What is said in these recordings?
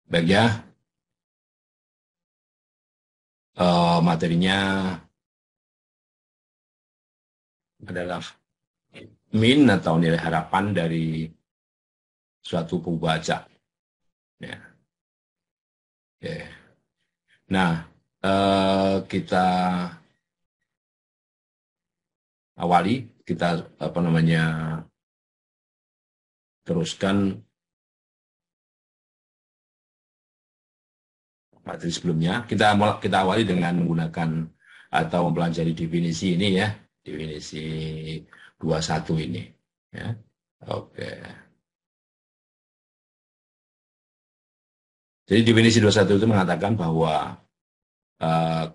Baik ya, materinya adalah min atau nilai harapan dari suatu pembaca. Ya, oke. Nah, kita awali, kita teruskan materi sebelumnya. Kita awali dengan menggunakan atau mempelajari definisi ini ya, definisi 21 ini. Ya, oke. Jadi definisi 21 itu mengatakan bahwa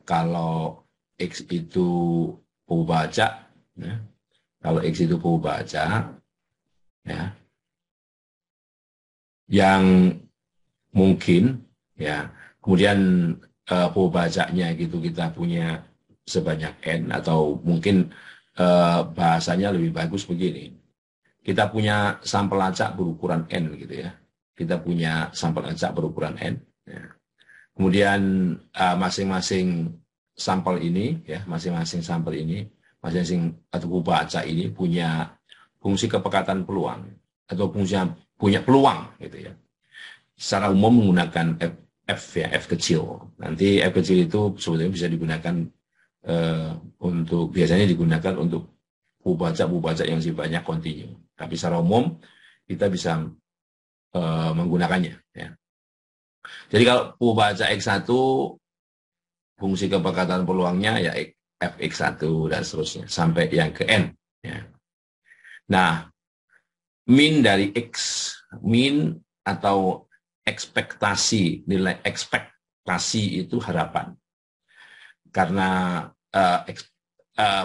kalau X itu pembaca, ya, kalau X itu pembaca, ya, yang mungkin, ya, kemudian pembacanya gitu kita punya sebanyak N, atau mungkin bahasanya lebih bagus begini. Kita punya sampel acak berukuran N gitu ya. Kita punya sampel acak berukuran N. Ya. Kemudian masing-masing sampel ini, ya, masing-masing sampel ini, masing-masing atau pembaca ini punya fungsi kepekatan peluang atau punya peluang gitu ya. Secara umum menggunakan F ya, F kecil. Nanti F kecil itu sebetulnya bisa digunakan biasanya digunakan untuk pembaca yang sifatnya kontinu. Tapi secara umum kita bisa menggunakannya. Ya. Jadi kalau pembaca X1 fungsi kepekatan peluangnya ya Fx1 dan seterusnya sampai yang ke N. Ya. Nah, min dari X, min atau ekspektasi, nilai ekspektasi itu harapan. Karena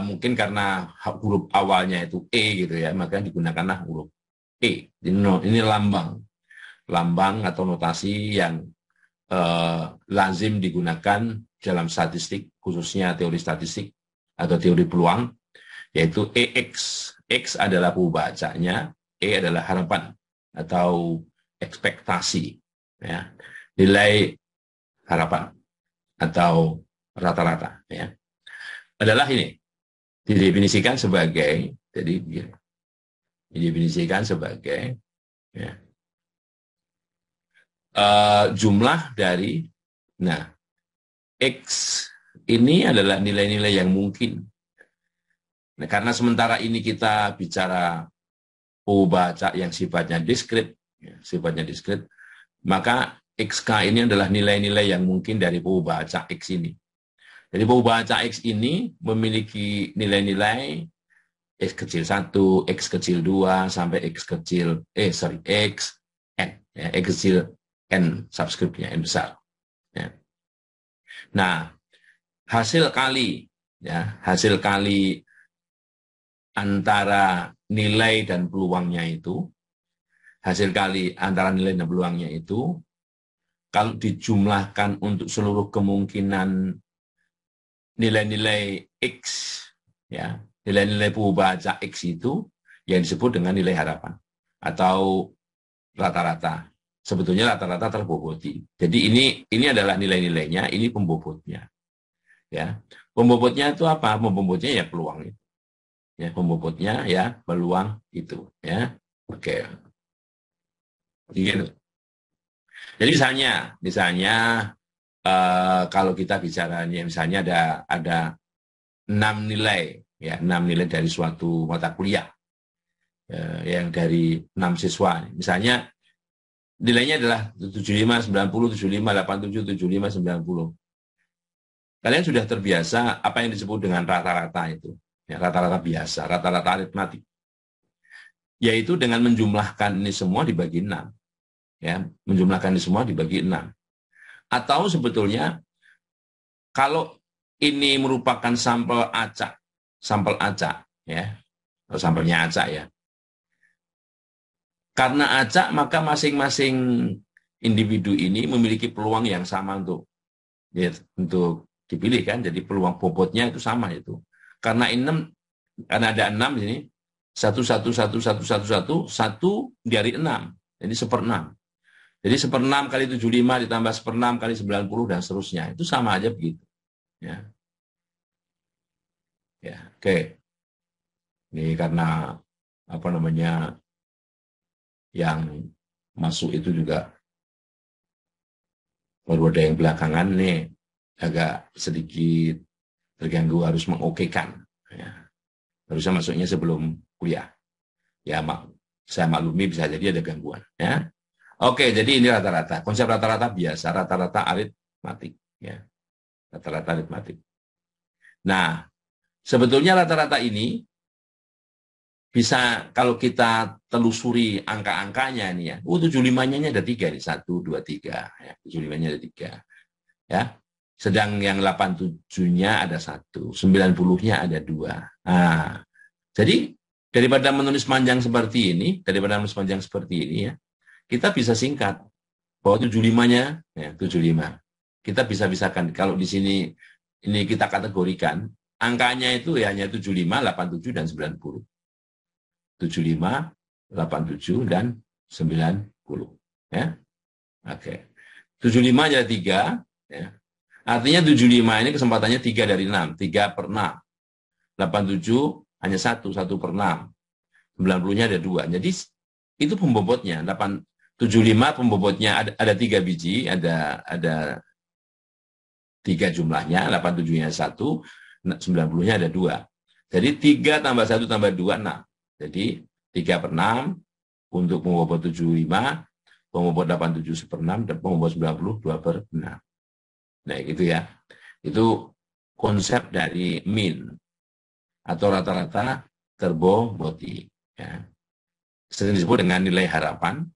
mungkin karena huruf awalnya itu E gitu ya, maka digunakanlah huruf E. Ini lambang atau notasi yang lazim digunakan dalam statistik, khususnya teori statistik atau teori peluang, yaitu EX. X adalah pembacanya, E adalah harapan atau ekspektasi, ya, nilai harapan atau rata-rata, ya, adalah ini didefinisikan sebagai, jadi didefinisikan sebagai, ya, jumlah dari, nah, X ini adalah nilai-nilai yang mungkin. Nah, karena sementara ini kita bicara pembaca yang sifatnya diskrit, ya, maka XK ini adalah nilai-nilai yang mungkin dari pembaca X ini. Jadi pembaca X ini memiliki nilai-nilai X kecil 1, X kecil 2, sampai X N, ya, X kecil N subskripnya, N besar. Ya. Nah, hasil kali antara nilai dan peluangnya itu, kalau dijumlahkan untuk seluruh kemungkinan nilai-nilai X, ya, nilai-nilai pembaca X itu yang disebut dengan nilai harapan atau rata-rata. Sebetulnya rata-rata terboboti. Jadi ini adalah nilai-nilainya, ini pembobotnya. Ya, pembobotnya itu apa? Pembobotnya ya peluang itu. Ya, pembobotnya ya peluang itu. Ya, oke. Gitu. Jadi misalnya kalau kita bicara misalnya ada 6 nilai, ya, 6 nilai dari suatu mata kuliah yang dari 6 siswa. Misalnya nilainya adalah 75, 90, 75, 87, 75, 90. Kalian sudah terbiasa apa yang disebut dengan rata-rata itu. Ya, rata-rata biasa, rata-rata aritmatik. Yaitu dengan menjumlahkan ini semua dibagi 6. Ya, menjumlahkan ini semua dibagi 6. Atau sebetulnya kalau ini merupakan sampel acak, ya, atau sampelnya acak ya. Karena acak, maka masing-masing individu ini memiliki peluang yang sama untuk dipilih kan. Jadi peluang bobotnya itu sama itu. Karena ada 6 ini, satu dari 6. Jadi 1/6. Jadi 1/6 kali 75 ditambah 1/6 kali 90 dan seterusnya. Itu sama aja begitu. Ya, ya, oke. Ini karena apa namanya yang masuk itu juga baru ada yang belakangan nih agak sedikit terganggu harus mengokekan. Ya. Harusnya masuknya sebelum kuliah. Ya, saya maklumi bisa jadi ada gangguan. Ya. Oke, jadi ini rata-rata. Konsep rata-rata biasa, rata-rata aritmatik. Ya. Rata-rata aritmatik. Nah, sebetulnya rata-rata ini bisa kalau kita telusuri angka-angkanya nih ya. 75-nya ada 3 nih, 1, 2, 3. Ya, 75-nya ada 3. Ya. Sedang yang 87-nya ada 1, 90-nya ada 2. Nah, jadi daripada menulis panjang seperti ini, ya, kita bisa singkat bahwa 75-nya ya 75. Kita bisa pisahkan kalau di sini ini kita kategorikan angkanya itu ya hanya 75, 87 dan 90. 75, 87 dan 90 ya. Oke. 75 jadi 3 ya. Artinya 75 ini kesempatannya 3 dari 6, 3/6. 87 hanya 1, 1/6. 90-nya ada 2. Jadi itu pembobotnya. 75 pembobotnya ada 3 biji, ada 3 jumlahnya, 87-nya 1, 90-nya ada 2. Jadi 3 tambah 1 tambah 2, 6. Jadi 3/6 untuk pembobot 75, pembobot 87 1/6, dan pembobot 90 2/6. Nah, gitu ya. Itu konsep dari mean atau rata-rata terboboti. Ya. Sering disebut dengan nilai harapan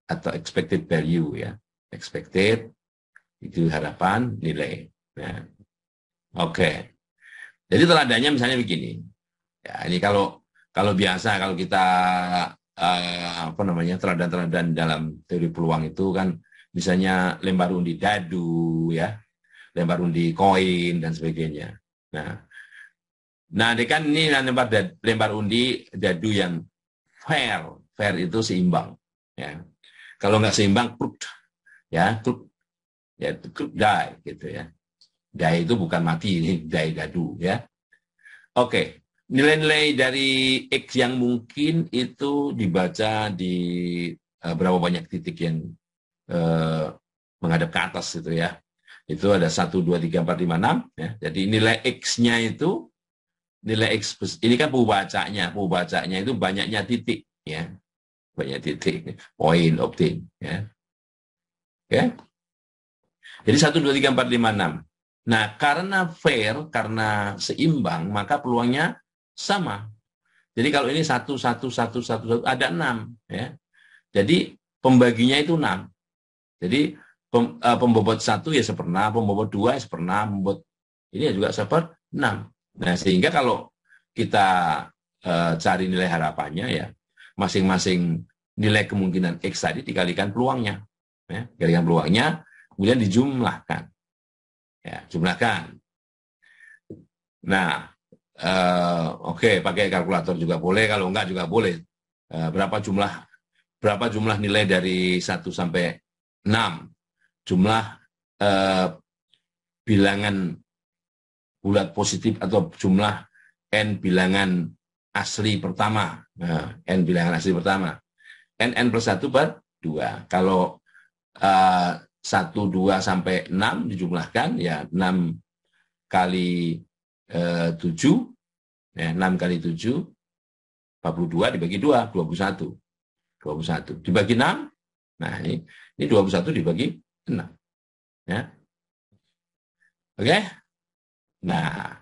atau expected value ya. Expected itu harapan, nilai. Nah, oke. Jadi teladannya misalnya begini. Ya, ini kalau biasa kalau kita apa namanya teladan-teladan dalam teori peluang itu kan misalnya lempar undi dadu ya, lempar undi koin dan sebagainya. Nah, ini kan ini lempar undi dadu yang fair, fair itu seimbang. Ya. Kalau nggak seimbang, ya, die gitu ya. Die itu bukan mati, ini die dadu ya. Oke, nilai-nilai dari X yang mungkin itu dibaca di berapa banyak titik yang menghadap ke atas gitu ya. Itu ada 1, 2, 3, 4, 5, 6 ya. Jadi nilai X-nya itu nilai X ini kan pembacanya itu banyaknya titik ya. Banyak titik, poin, optin ya. Oke. Jadi 1, 2, 3, 4, 5, 6. Nah, karena fair, karena seimbang, maka peluangnya sama. Jadi kalau ini 1, 1, 1, 1, 1, ada 6 ya. Jadi pembaginya itu 6. Jadi pembobot 1 ya 1/6, pembobot 2 ya 1/6, pembobot ini juga 1/6. Nah, sehingga kalau kita cari nilai harapannya ya, masing-masing nilai kemungkinan X tadi dikalikan peluangnya. Ya, dikalikan peluangnya, kemudian dijumlahkan. Ya, jumlahkan. Nah, oke, pakai kalkulator juga boleh, kalau enggak juga boleh. Berapa jumlah nilai dari 1 sampai 6? Jumlah bilangan bulat positif atau jumlah N bilangan asli pertama. Nah, N bilangan asli pertama. N plus 1/2. Kalau 1, 2 sampai 6 dijumlahkan, ya 6 kali 7, ya 6 kali 7, 42 dibagi 2, 21. 21 dibagi 6, nah ini 21 dibagi 6. Ya. Oke? Nah,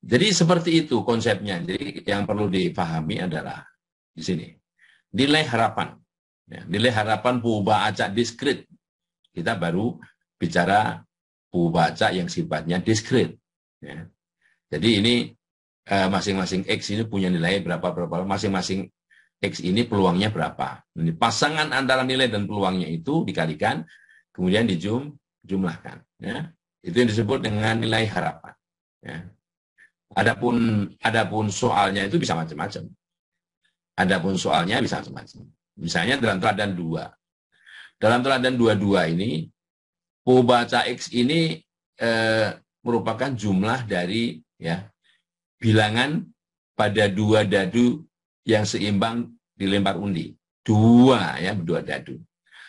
jadi seperti itu konsepnya. Jadi yang perlu dipahami adalah di sini nilai harapan. Ya, nilai harapan pubaca diskrit. Kita baru bicara pubaca yang sifatnya diskrit. Ya. Jadi ini masing-masing X ini punya nilai berapa, masing-masing X ini peluangnya berapa. Ini pasangan antara nilai dan peluangnya itu dikalikan, kemudian dijumlahkan. Ya. Itu yang disebut dengan nilai harapan. Ya. Adapun soalnya itu bisa macam-macam. Adapun soalnya bisa macam-macam. Misalnya dalam teladan 2. dalam teladan 22 ini, Pobaca X ini merupakan jumlah dari ya bilangan pada dua dadu yang seimbang dilempar undi. Dua ya, dua dadu.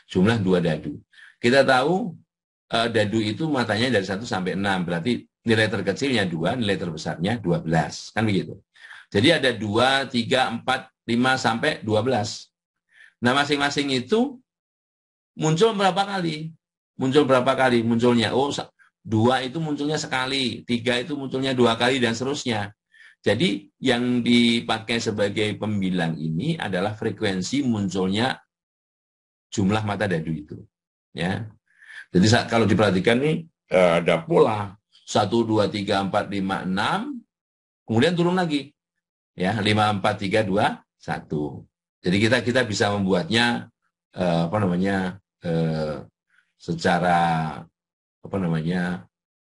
Jumlah dua dadu. Kita tahu dadu itu matanya dari 1 sampai 6, berarti nilai terkecilnya 2, nilai terbesarnya 12. Kan begitu. Jadi ada 2, 3, 4, 5, sampai 12. Nah, masing-masing itu muncul berapa kali? Muncul berapa kali munculnya? Oh, 2 itu munculnya sekali, 3 itu munculnya 2 kali, dan seterusnya. Jadi yang dipakai sebagai pembilang ini adalah frekuensi munculnya jumlah mata dadu itu. Ya. Jadi kalau diperhatikan nih ada pola 1, 2, 3, 4, 5, 6, kemudian turun lagi. Ya, 5, 4, 3, 2, 1. Jadi kita bisa membuatnya secara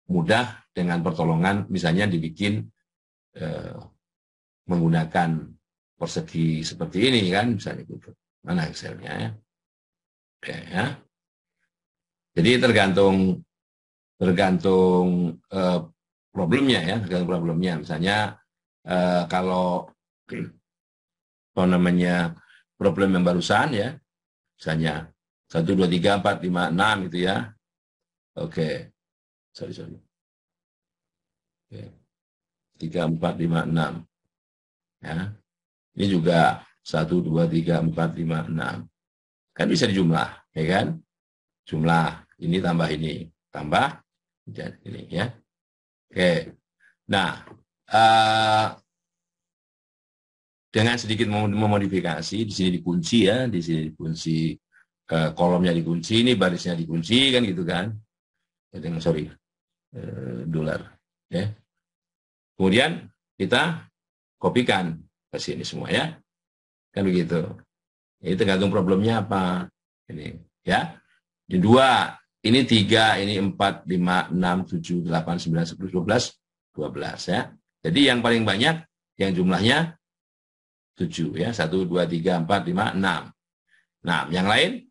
mudah dengan pertolongan, misalnya dibikin menggunakan persegi seperti ini kan, misalnya gitu. Mana Excelnya ya? Oke, ya. Jadi tergantung problemnya ya, tergantung problemnya. Misalnya kalau problem yang barusan ya, misalnya 1, 2, 3, 4, 5, 6 gitu ya. Oke. Sorry. Oke. 3, 4, 5, 6. Ya. Ini juga 1, 2, 3, 4, 5, 6. Kan bisa dijumlah, ya kan? Jumlah ini tambah ini, tambah dan ini ya. Oke. Nah, dengan sedikit memodifikasi, di sini dikunci ya, di sini dikunci, kolomnya dikunci, ini barisnya dikunci kan gitu kan. Dolar. Ya. Kemudian kita kopikan ke sini semua ya. Kan begitu. Ini tergantung problemnya apa. Ini ya. Ini 2, ini 3, ini 4, 5, 6, 7, 8, 9, 10, 12, 12 ya. Jadi yang paling banyak yang jumlahnya 7 ya. 1, 2, 3, 4, 5, 6. Nah, yang lain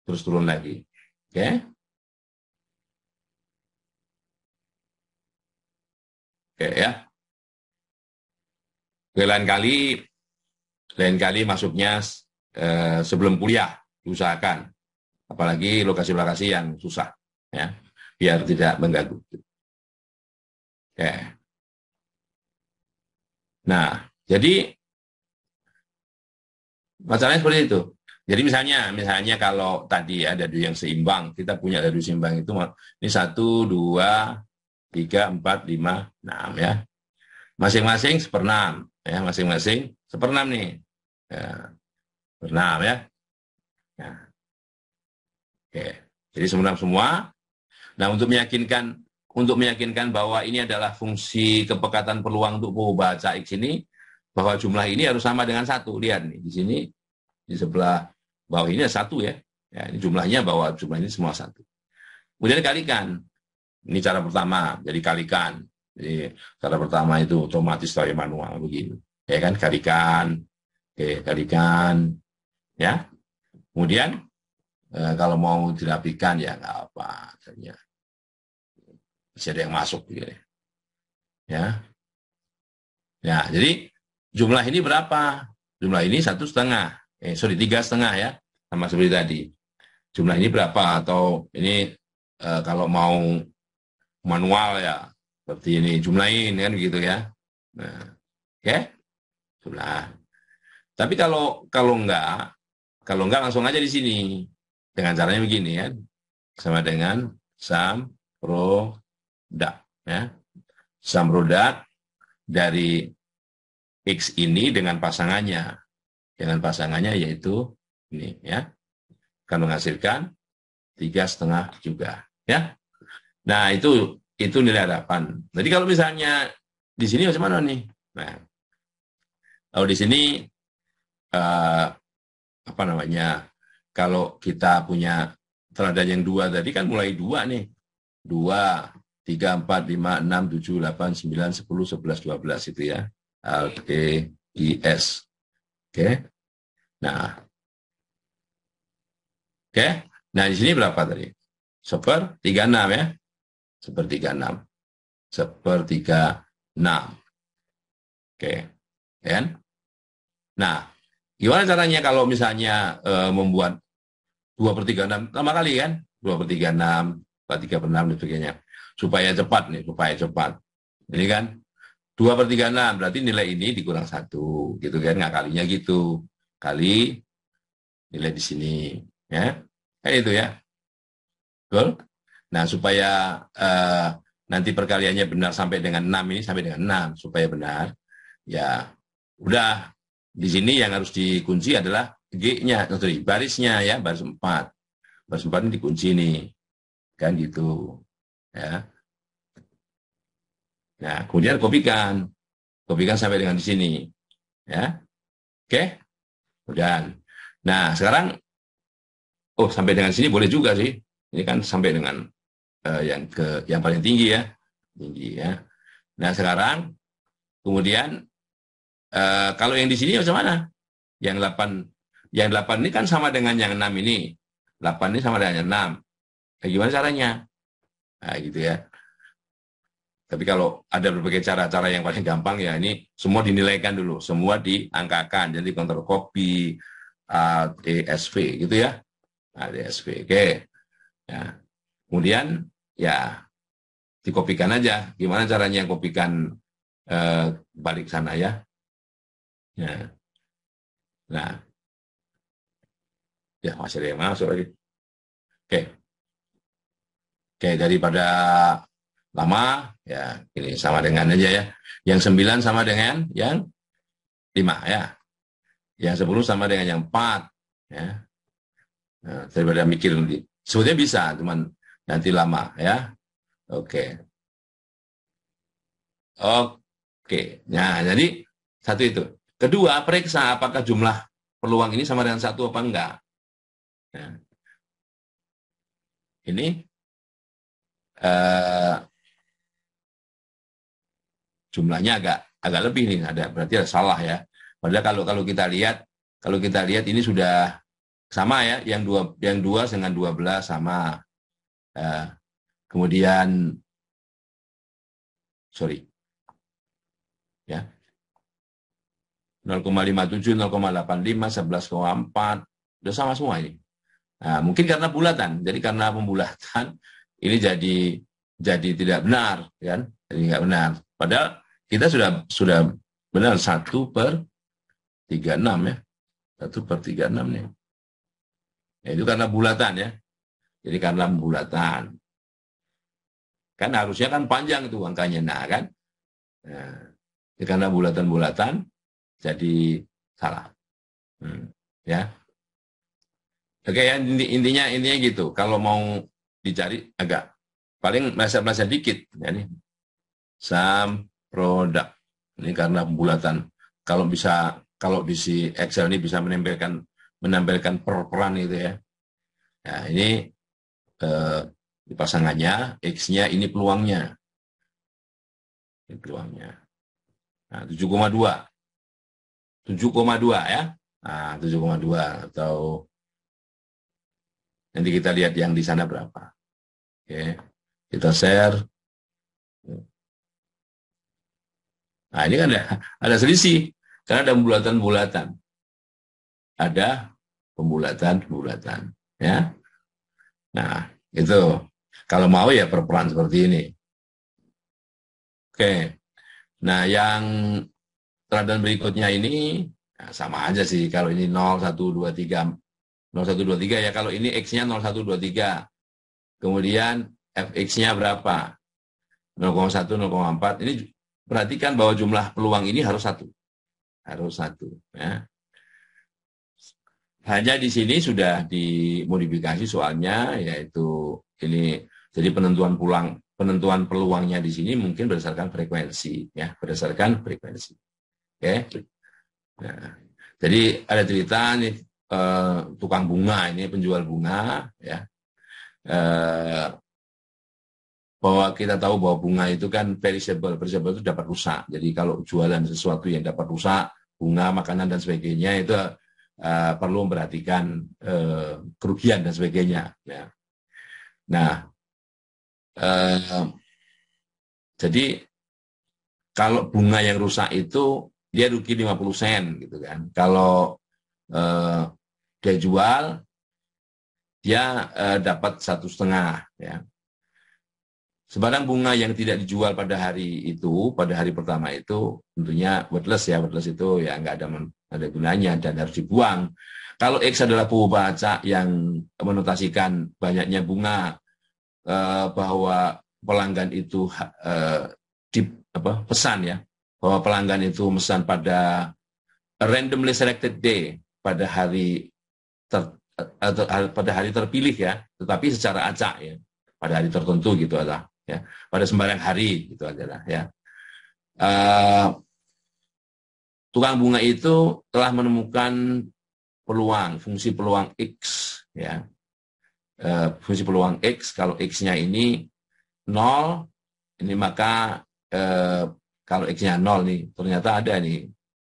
terus turun lagi. Oke. Oke ya. Oke, lain kali masuknya sebelum kuliah diusahakan, apalagi lokasi-lokasi yang susah ya, biar tidak mengganggu. Oke. Nah, jadi masalahnya seperti itu. Jadi misalnya kalau tadi ada dadu yang seimbang, kita punya dadu seimbang itu ini 1, 2, 3, 4, 5, 6 ya. Masing-masing 1/6 ya, masing-masing 1/6 nih. Ya, 1/6 ya. Ya. Oke. Jadi 1/6 semua. Nah, untuk meyakinkan bahwa ini adalah fungsi kepekatan peluang untuk Pobaca X ini, bahwa jumlah ini harus sama dengan 1. Lihat nih, di sini di sebelah bawah ini ada 1 ya. Ya, ini jumlahnya, bahwa jumlah ini semua 1. Kemudian kalikan. Ini cara pertama, jadi kalikan. Jadi cara pertama itu otomatis saya manual begini. Ya kan, kalikan. Oke, kalikan. Ya. Kemudian kalau mau dirapikan ya nggak apa. Bisa ada yang masuk gitu. Ya. Ya, jadi jumlah ini berapa? Jumlah ini 1,5. 3,5 ya. Sama seperti tadi. Jumlah ini berapa? Atau ini kalau mau manual ya seperti ini, jumlahin kan gitu ya. Nah, oke, jumlah. Tapi kalau enggak langsung aja di sini dengan caranya begini ya, sama dengan sum produk ya, sum produk dari X ini dengan pasangannya yaitu ini ya, akan menghasilkan 3,5 juga ya. Nah, itu nilai harapan. Jadi kalau misalnya di sini bagaimana nih? Nah, kalau di sini kalau kita punya teladan yang 2 tadi kan mulai 2 nih. 2, 3, 4, 5, 6, 7, 8, 9, 10, 11, 12 itu ya. LTIS. Oke. Nah. Oke. Nah, di sini berapa tadi? 1/36 ya. 1/36. 1/36. Oke. Kan? Nah, gimana caranya kalau misalnya membuat 2/36 lama kali kan? 2/36, 3/6 dan sebagainya. Supaya cepat nih, supaya cepat. Ini kan 2/36 berarti nilai ini dikurang 1 gitu kan, nggak kalinya gitu. Kali nilai di sini ya. Kayak itu ya. Betul? Nah, supaya nanti perkaliannya benar sampai dengan 6 ini sampai dengan 6 supaya benar. Ya, udah di sini yang harus dikunci adalah G-nya, sorry, barisnya ya, baris 4. Baris 4 ini dikunci nih. Kan gitu. Ya. Nah, kemudian kopikan. Kopikan sampai dengan di sini. Ya. Oke? Kemudian. Nah, sekarang sampai dengan sini boleh juga sih. Ini kan sampai dengan yang paling tinggi ya. Tinggi ya. Nah, sekarang kemudian kalau yang di sini macam mana? Yang 8 ini kan sama dengan yang 6 ini. 8 ini sama dengan yang 6. Nah, gimana caranya? Nah, gitu ya. Tapi kalau ada berbagai cara-cara yang paling gampang ya ini semua dinilaikan dulu, semua diangkakan, jadi kontrol copy, ESV gitu ya, ESV, oke. Ya. Kemudian ya dikopikan aja, gimana caranya kopikan balik sana ya. Ya. Nah, ya masih ada yang masuk lagi. Oke, oke daripada lama ya ini sama dengan aja ya. Yang 9 sama dengan yang 5 ya. Yang 10 sama dengan yang 4 ya. Nah, daripada mikir nanti. Sebetulnya bisa, cuman nanti lama ya. Oke. Oke. Nah, jadi satu itu. Kedua, periksa apakah jumlah peluang ini sama dengan 1 apa enggak. Nah, ini jumlahnya agak lebih nih, berarti ada salah ya. Padahal kalau kita lihat ini sudah sama ya, yang 2 dengan 12 sama. Kemudian sorry. Ya. 0,57, 0,85, 11,4 udah sama semua ini. Nah, mungkin karena bulatan. Jadi karena pembulatan ini jadi tidak benar kan? Jadi nggak benar. Padahal kita sudah benar 1/36 ya. 1/36 nih. Ya, itu karena bulatan ya. Jadi karena bulatan. Kan harusnya kan panjang itu angkanya. Nah kan. Nah, karena bulatan-bulatan jadi salah. Ya. Oke ya, intinya gitu. Kalau mau dicari agak paling meleset-meleset dikit ya nih. Sum produk. Ini karena bulatan. Kalau di si Excel ini bisa menampilkan per-peran itu ya. Nah, ini pasangannya, X-nya ini peluangnya. Ini peluangnya. Nah, 7,2. 7,2 ya. Nah, 7,2 atau nanti kita lihat yang di sana berapa. Oke. Kita share. Nah, ini kan ada selisih karena ada bulatan-bulatan. Ada pembulatan-bulatan, ya. Nah, itu. Kalau mau ya perperan seperti ini. Oke. Nah, yang teladan berikutnya ini nah, sama aja sih. Kalau ini 0, 1, 2, 3. 0, 1, 2, 3 ya. Kalau ini X-nya 0, 1, 2, 3. Kemudian Fx-nya berapa? 0,1, 0,4. Ini perhatikan bahwa jumlah peluang ini harus 1. Harus 1. Ya. Hanya di sini sudah dimodifikasi soalnya, yaitu ini jadi penentuan peluangnya di sini mungkin berdasarkan frekuensi, ya, berdasarkan frekuensi. Oke. Nah, jadi ada cerita nih tukang bunga ini penjual bunga, ya, bahwa kita tahu bahwa bunga itu kan perishable itu dapat rusak. Jadi kalau jualan sesuatu yang dapat rusak, bunga, makanan dan sebagainya itu perlu memperhatikan kerugian dan sebagainya. Ya. Nah, jadi kalau bunga yang rusak itu dia rugi 50 sen gitu kan. Kalau dia jual, dia dapat 1,5 ya. Sebarang bunga yang tidak dijual pada hari itu, pada hari pertama itu, tentunya worthless ya, worthless itu ya nggak ada gunanya dan harus dibuang. Kalau X adalah pembaca yang menotasikan banyaknya bunga, bahwa pelanggan itu pesan ya, bahwa pelanggan itu mesan pada randomly selected day, pada hari pada hari terpilih ya, tetapi secara acak ya, pada hari tertentu gitu adalah ya, pada sembarang hari gitu adalah ya. Tukang bunga itu telah menemukan peluang, fungsi peluang X ya. Fungsi peluang X, kalau X-nya ini 0, ini maka kalau X-nya 0 nih, ternyata ada nih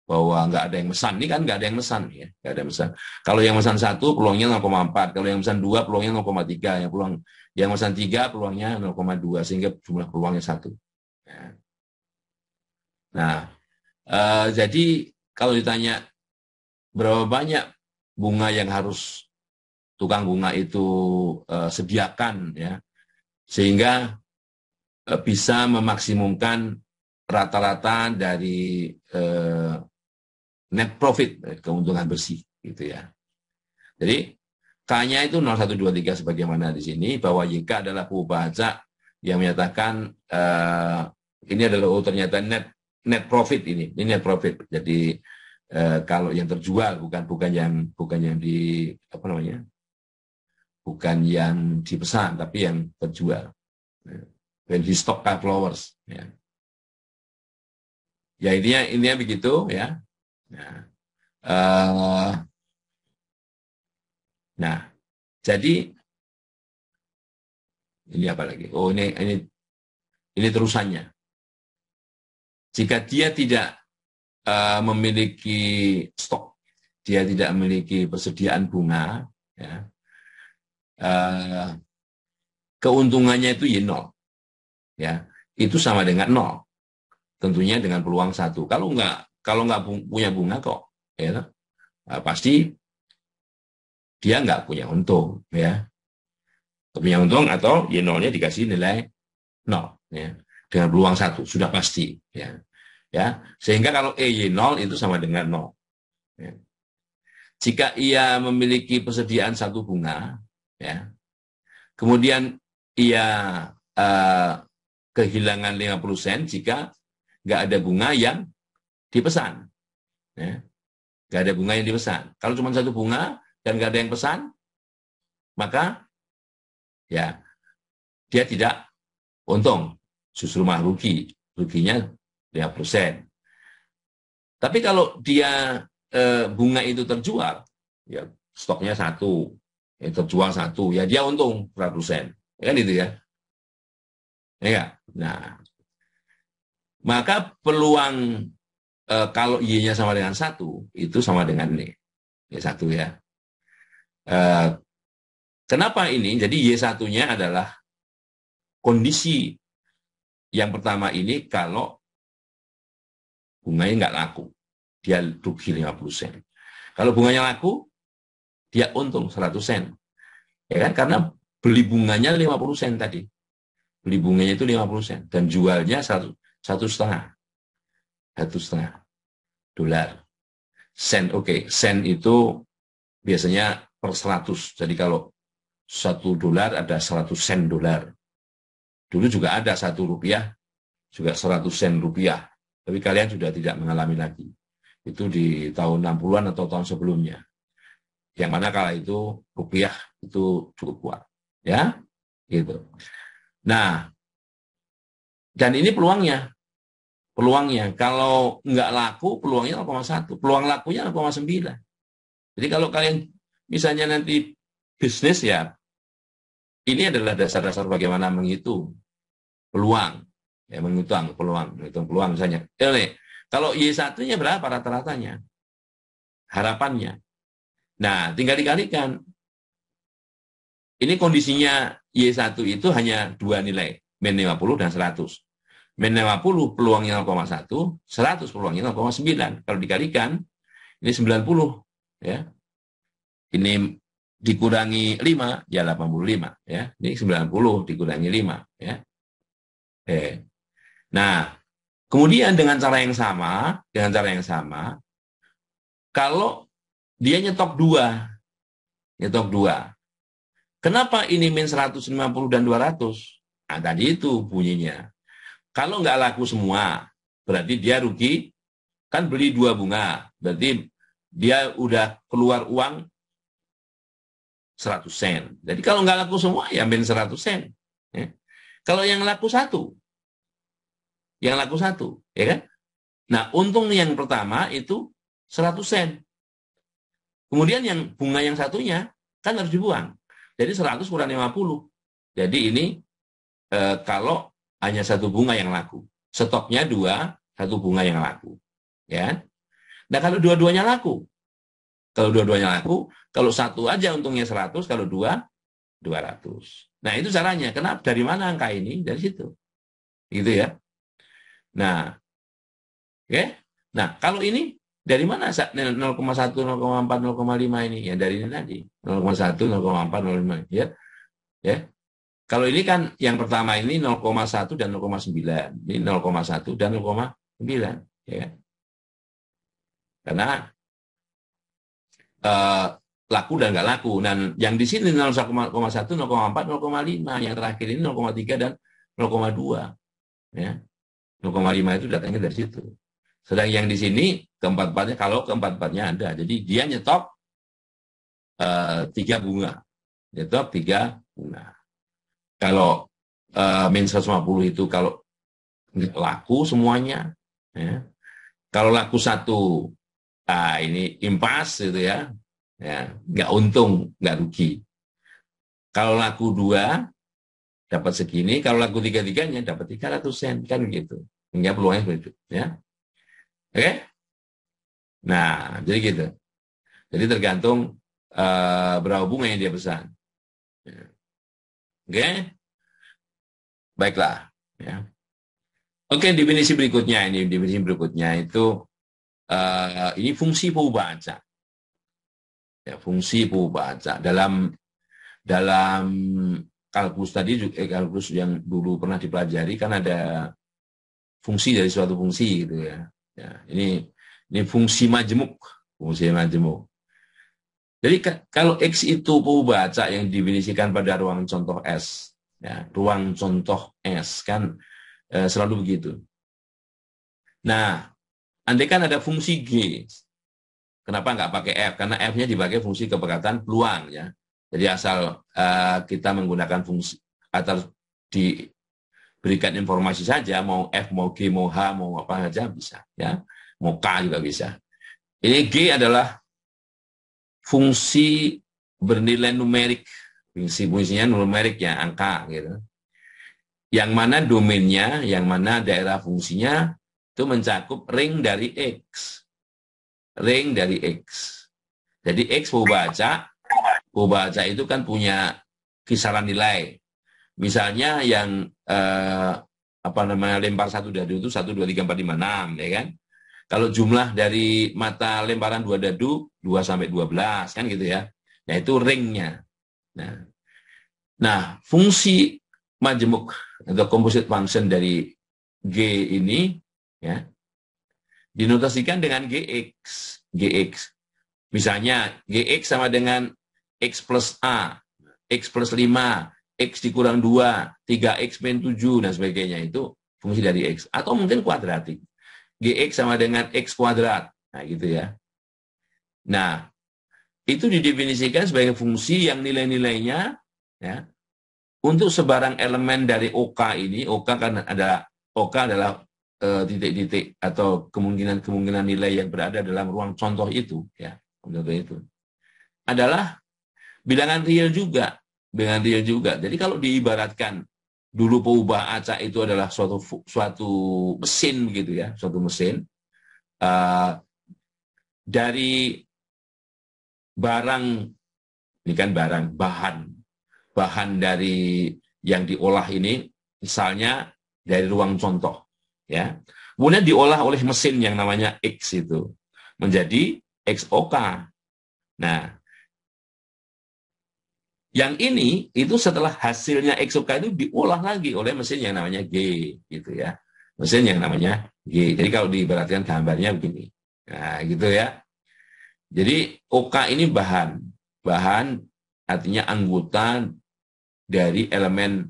bahwa nggak ada yang mesan. Ini kan nggak ada yang mesan ya, nggak ada yang mesan. Kalau yang mesan 1 peluangnya 0,4, kalau yang mesan 2 peluangnya 0,3, yang mesan 3 peluangnya 0,2, sehingga jumlah peluangnya 1. Ya. Nah, jadi kalau ditanya berapa banyak bunga yang harus tukang bunga itu sediakan ya, sehingga bisa memaksimumkan rata-rata dari net profit, keuntungan bersih gitu ya. Jadi K-nya itu 0123 sebagaimana di sini, bahwa YK adalah pembaca yang menyatakan ini adalah ternyata net profit, ini net profit. Jadi kalau yang terjual bukan yang di apa namanya, bukan yang dipesan tapi yang terjual. When he stock car flowers ya. Ya intinya begitu ya. Nah, jadi ini apa lagi? Oh, ini terusannya. Jika dia tidak memiliki stok, dia tidak memiliki persediaan bunga, ya, keuntungannya itu Y0, ya, itu sama dengan 0. Tentunya dengan peluang 1. Kalau nggak punya bunga kok, ya, pasti dia nggak punya untung, ya. Punya untung atau Y0-nya dikasih nilai 0, ya, dengan peluang 1 sudah pasti, ya. Sehingga kalau Y0 itu sama dengan 0. Ya. Jika ia memiliki persediaan 1 bunga, ya, kemudian ia kehilangan 50 sen jika nggak ada bunga yang dipesan. Ya. Nggak ada bunga yang dipesan. Kalau cuma 1 bunga dan nggak ada yang pesan, maka ya dia tidak untung, justru malah rugi. Ruginya 50 sen. Tapi kalau dia bunga itu terjual, ya stoknya 1, ya, terjual 1, ya dia untung 100 sen. Ya kan itu ya. Ya, nah, maka peluang kalau Y-nya sama dengan 1, itu sama dengan ini. Y1 ya. Kenapa ini? Jadi Y1-nya adalah kondisi yang pertama ini kalau bunganya nggak laku. Dia rugi 50 sen. Kalau bunganya laku, dia untung 100 sen. Ya kan? Karena beli bunganya 50 sen tadi. Beli bunganya itu 50 sen. Dan jualnya 1,5 $1,5 sen. Oke, sen itu biasanya per 100. Jadi kalau $1 ada 100 sen dolar. Dulu juga ada Rp1 juga 100 sen rupiah. Tapi kalian sudah tidak mengalami lagi. Itu di tahun 60-an atau tahun sebelumnya. Yang mana kala itu rupiah itu cukup kuat. Ya, gitu. Nah, dan ini peluangnya. Peluangnya, kalau nggak laku, peluangnya 0,1. Peluang lakunya 0,9. Jadi kalau kalian misalnya nanti bisnis ya, ini adalah dasar-dasar bagaimana menghitung peluang. Ya, menghitung peluang misalnya. Kalau Y1-nya berapa rata-ratanya? Harapannya. Nah, tinggal dikalikan. Ini kondisinya Y1 itu hanya dua nilai, min 50 dan 100. Min 50 peluangnya 0,1, 100 peluangnya 0,9. Kalau dikalikan, ini 90. Ya. Ini dikurangi 5, ya 85. Ya. Ini 90 dikurangi 5. Ya. Nah, kemudian dengan cara yang sama, kalau dia nyetok dua, kenapa ini min 150 dan 200? Nah, tadi itu bunyinya. Kalau nggak laku semua, berarti dia rugi, kan beli 2 bunga, berarti dia udah keluar uang 100 sen. Jadi kalau nggak laku semua, ya min 100 sen. Ya. Kalau yang laku satu, ya kan? Nah, untung yang pertama itu 100 sen. Kemudian yang bunga yang satunya kan harus dibuang. Jadi 100 kurang 50. Jadi ini kalau hanya satu bunga yang laku. Stoknya 2, satu bunga yang laku. Ya. Nah, kalau dua-duanya laku. Kalau satu aja untungnya 100, kalau dua 200. Nah, itu caranya. Kenapa? Dari mana angka ini? Dari situ. Gitu ya. Nah, oke. Nah, kalau ini dari mana 0,1, 0,4, 0,5 ini? Ya dari ini tadi. 0,1, 0,4, 0,5. Ya. Ya. Kalau ini kan yang pertama ini 0,1 dan 0,9. Ini 0,1 dan 0,9. Ya. Karena laku dan nggak laku. Dan yang di sini 0,1, 0,4, 0,5. Yang terakhir ini 0,3 dan 0,2. Ya. 0,5 itu datangnya dari situ. Sedang yang di sini keempat-empatnya, kalau keempat-empatnya ada. Jadi dia nyetop 3 bunga. Nyetop 3 bunga. Kalau min 150 itu kalau laku semuanya. Ya. Kalau laku satu, ini impas gitu ya. Ya, nggak untung, nggak rugi. Kalau laku 2, dapat segini. Kalau laku 3-3-nya, dapat 300 sen. Kan gitu. Hingga peluangnya seperti itu. Ya. Oke? Nah, jadi gitu. Jadi tergantung berapa bunga yang dia pesan. Ya. Oke? Baiklah. Ya. Oke, definisi berikutnya itu ini fungsi pembaca. Ya, fungsi pembaca dalam kalkulus tadi, kalkulus yang dulu pernah dipelajari kan ada fungsi dari suatu fungsi gitu ya. Ya, ini fungsi majemuk, Jadi kalau X itu pembaca yang didefinisikan pada ruang contoh S, ya, ruang contoh S kan selalu begitu. Nah, andai kan ada fungsi G, kenapa nggak pakai F? Karena F-nya dipakai fungsi kepekatan peluang ya. Jadi asal kita menggunakan fungsi atau diberikan informasi saja, mau F, mau G, mau H, mau apa saja bisa ya. Mau K juga bisa. Ini G adalah fungsi bernilai numerik, fungsinya numerik ya, angka gitu. Yang mana domainnya, yang mana daerah fungsinya itu mencakup ring dari X. Ring dari X. Jadi X baca itu kan punya kisaran nilai. Misalnya yang lempar satu dadu itu 1, 2, 3, 4, 5, 6, ya kan? Kalau jumlah dari mata lemparan 2 dadu 2 sampai 12 kan gitu ya. Nah, itu ringnya. Nah, fungsi majemuk atau composite function dari G ini ya dinotasikan dengan Gx. Misalnya Gx sama dengan X plus A, X plus 5, X dikurang 2, 3X min 7, dan sebagainya. Itu fungsi dari X. Atau mungkin kuadratik. Gx sama dengan X kuadrat. Nah, gitu ya. Nah, itu didefinisikan sebagai fungsi yang nilai-nilainya ya, untuk sebarang elemen dari OK ini, OK adalah titik-titik atau kemungkinan nilai yang berada dalam ruang contoh itu ya, contoh itu adalah bilangan real juga. Jadi kalau diibaratkan dulu peubah acak itu adalah suatu mesin begitu ya, suatu mesin dari barang, ini kan barang, bahan dari yang diolah ini, misalnya dari ruang contoh, ya. Kemudian diolah oleh mesin yang namanya X itu menjadi XOK. Nah, yang ini itu setelah hasilnya XOK itu diolah lagi oleh mesin yang namanya G, gitu ya. Mesin yang namanya G. Jadi kalau diperhatikan gambarnya begini. Nah, gitu ya. Jadi OK ini bahan artinya anggota dari elemen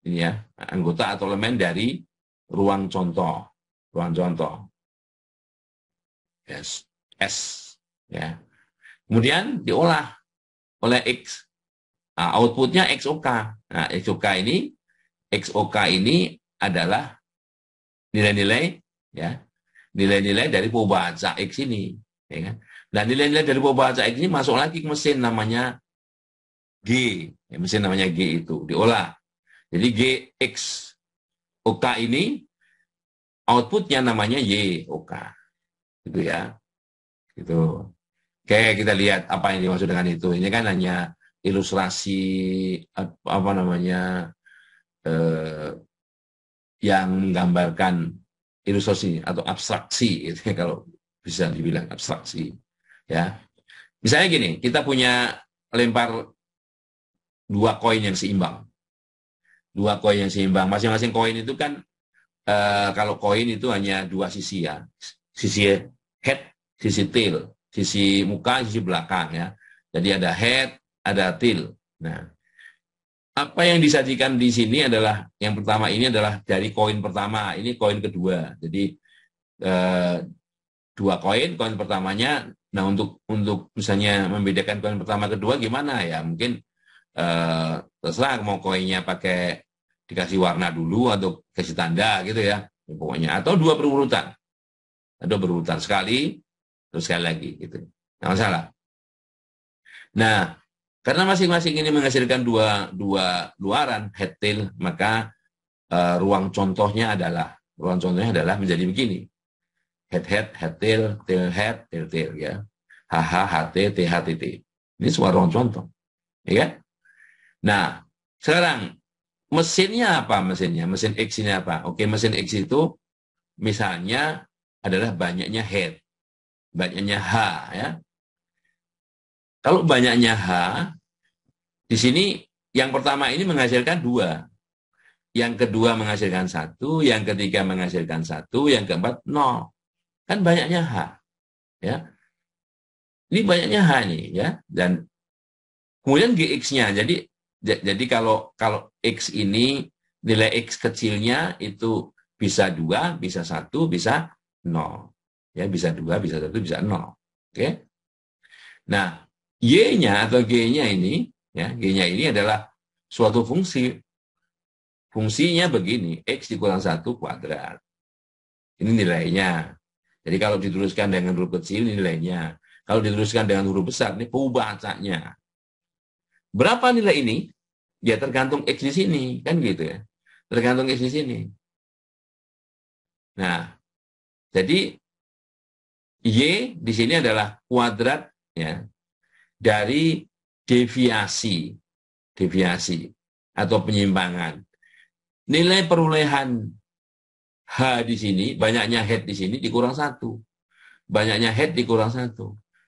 ini ya, anggota atau elemen dari ruang contoh, yes, S, ya. Kemudian diolah oleh X, nah, outputnya XOK. Nah, XOK ini adalah nilai-nilai, ya, nilai-nilai dari pembaca X ini, ya kan? Dan nilai-nilai dari pembaca X ini masuk lagi ke mesin namanya G, ya, mesin namanya G itu diolah. Jadi GX OK ini outputnya namanya YOK, gitu ya. Gitu. Oke, kita lihat apa yang dimaksud dengan itu. Ini kan hanya ilustrasi apa namanya yang menggambarkan ilustrasi atau abstraksi, gitu, kalau bisa dibilang abstraksi. Ya, misalnya gini, kita punya lempar dua koin yang seimbang. Dua koin yang seimbang. Masing-masing koin itu kan kalau koin itu hanya dua sisi ya. Sisi head, sisi tail. Sisi muka, sisi belakang ya. Jadi ada head, ada tail. Nah, apa yang disajikan di sini adalah yang pertama ini adalah dari koin pertama, ini koin kedua. Jadi dua koin pertamanya. Nah, untuk misalnya membedakan koin pertama kedua gimana ya? Mungkin terserah mau koinnya pakai dikasih warna dulu atau kasih tanda gitu ya. Pokoknya atau dua berurutan. Ada berurutan sekali terus sekali lagi gitu. Nggak masalah. Nah, karena masing-masing ini menghasilkan dua luaran head tail, maka ruang contohnya adalah menjadi begini. Head tail tail ya. HT THTT. Ini semua ruang contoh. Ya kan? Nah, sekarang mesinnya apa mesinnya? Mesin X ini apa? Oke, mesin X itu misalnya adalah banyaknya head, banyaknya H ya. Kalau banyaknya H, di sini yang pertama ini menghasilkan dua, yang kedua menghasilkan satu, yang ketiga menghasilkan satu, yang keempat nol. Kan banyaknya H, ya. Ini banyaknya H nih, ya. Dan kemudian GX-nya, jadi kalau X ini nilai X kecilnya itu bisa 2, bisa 1, bisa 0. Ya, bisa 2, bisa 1, bisa 0. Oke. Nah, Y-nya atau G-nya ini, ya, G-nya ini adalah suatu fungsi. Fungsinya begini, X dikurang 1 kuadrat. Ini nilainya. Jadi kalau dituliskan dengan huruf kecil, ini nilainya. Kalau dituliskan dengan huruf besar, ini pembacanya. Berapa nilai ini? Ya tergantung X di sini, kan gitu ya. Tergantung X di sini. Nah, jadi Y di sini adalah kuadrat ya dari deviasi atau penyimpangan. Nilai perolehan H di sini, banyaknya head di sini dikurang 1. Banyaknya head dikurang 1.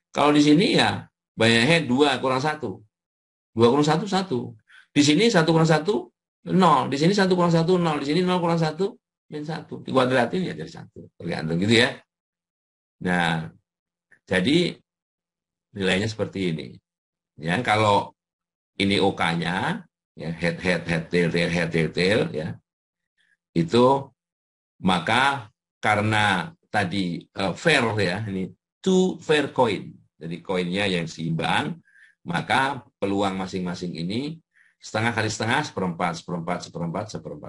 Kalau di sini ya banyak head 2 kurang 1. 2 kurang 1, 1. Di sini 1 kurang 1, 0. Di sini 1 kurang 1, 0. Di sini 0 kurang 1, min 1. Dikuadratin ya jadi 1. Tergantung gitu ya. Nah, jadi nilainya seperti ini. Ya, kalau ini OK-nya, ya, head, tail, ya, itu maka karena tadi fair ya, ini two fair coin. Jadi koinnya yang seimbang, maka peluang masing-masing ini setengah kali setengah, seperempat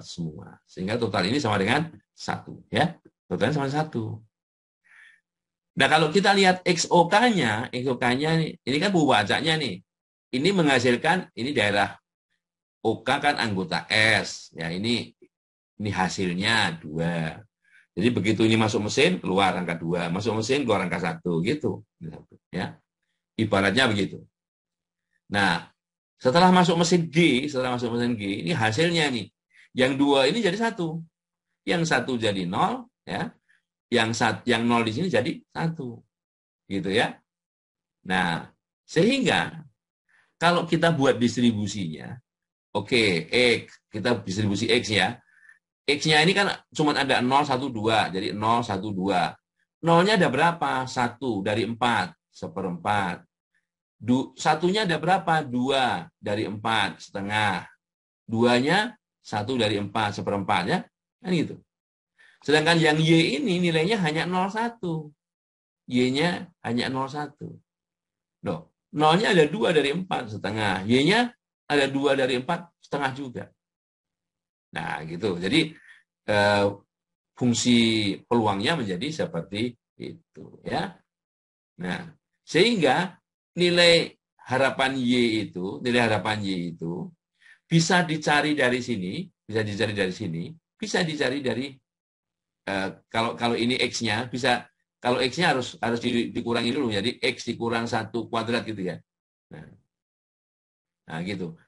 semua. Sehingga total ini sama dengan 1. Ya. Totalnya sama dengan 1. Nah, kalau kita lihat XOK-nya ini kan pembacanya nih. Ini menghasilkan, ini daerah OK kan anggota S. Ya, ini hasilnya 2. Jadi begitu ini masuk mesin, keluar angka 2. Masuk mesin, keluar angka 1. Gitu. Ya. Ibaratnya begitu. Nah, setelah masuk mesin G, ini hasilnya nih. Yang 2 ini jadi 1. Yang 1 jadi 0, ya. Yang 0 di sini jadi 1. Gitu ya. Nah, sehingga kalau kita buat distribusinya, oke, X, kita distribusi X ya. X-nya ini kan cuma ada 0, 1, 2. Jadi 0, 1, 2. 0-nya ada berapa? 1 dari 4, seperempat. Satunya ada berapa? 2 dari 4, setengah. 2-nya 1 dari 4, seperempat ya. Kan gitu. Sedangkan yang Y ini nilainya hanya 0,1. Y-nya hanya 0,1. Loh, 0-nya ada 2 dari 4, setengah. Y-nya ada 2 dari 4, setengah juga. Nah, gitu. Jadi, fungsi peluangnya menjadi seperti itu. Ya. Nah, sehingga nilai harapan Y itu bisa dicari dari sini, bisa dicari dari kalau ini X-nya bisa, kalau X-nya harus dikurangi dulu, jadi X dikurang 1 kuadrat gitu ya. Nah, gitu.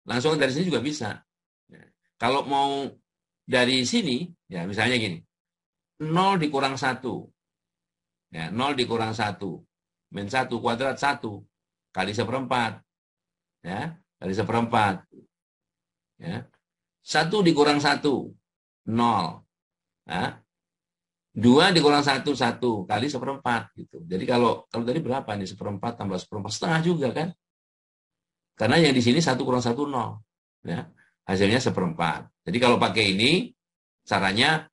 Langsung dari sini juga bisa. Nah, kalau mau dari sini, ya misalnya gini, 0 dikurang 1. Ya, 0 dikurang 1. Min 1 kuadrat 1. Kali seperempat. Ya, kali seperempat. Ya. 1 dikurang 1. 0. Ya. 2 dikurang 1, 1 kali seperempat gitu. Jadi kalau tadi berapa nih? Seperempat tambah seperempat, setengah juga kan? Karena yang di sini 1 kurang 1, 0. Ya. Hasilnya seperempat. Jadi kalau pakai ini, caranya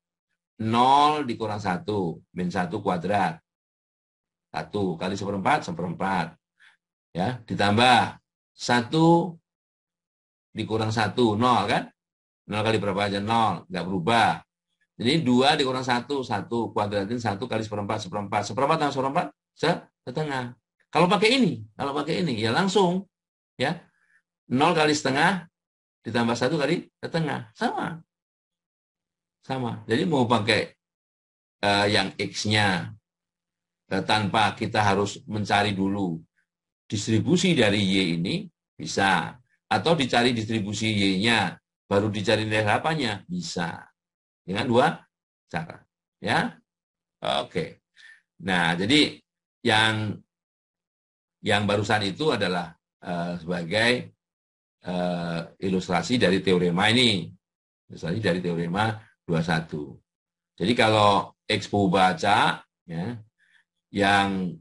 0 dikurang 1, min 1 kuadrat. 1 kali seperempat, seperempat. Ya, ditambah 1 dikurang 1, 0 kan? 0 kali berapa aja? 0, nggak berubah. Jadi 2 dikurang 1, 1 kuadratin 1 kali seperempat, seperempat. Seperempat tambah seperempat, setengah. Kalau pakai ini, ya langsung. Ya, 0 kali setengah ditambah 1 kali setengah. Sama. Jadi mau pakai yang X-nya tanpa kita harus mencari dulu distribusi dari Y ini, bisa. Atau dicari distribusi Y-nya, baru dicari nilai harapannya, bisa. Dengan 2 cara. Ya, oke. Nah, jadi yang barusan itu adalah sebagai ilustrasi dari teorema ini. Ilustrasi dari teorema 21. Jadi kalau X baca, ya, yang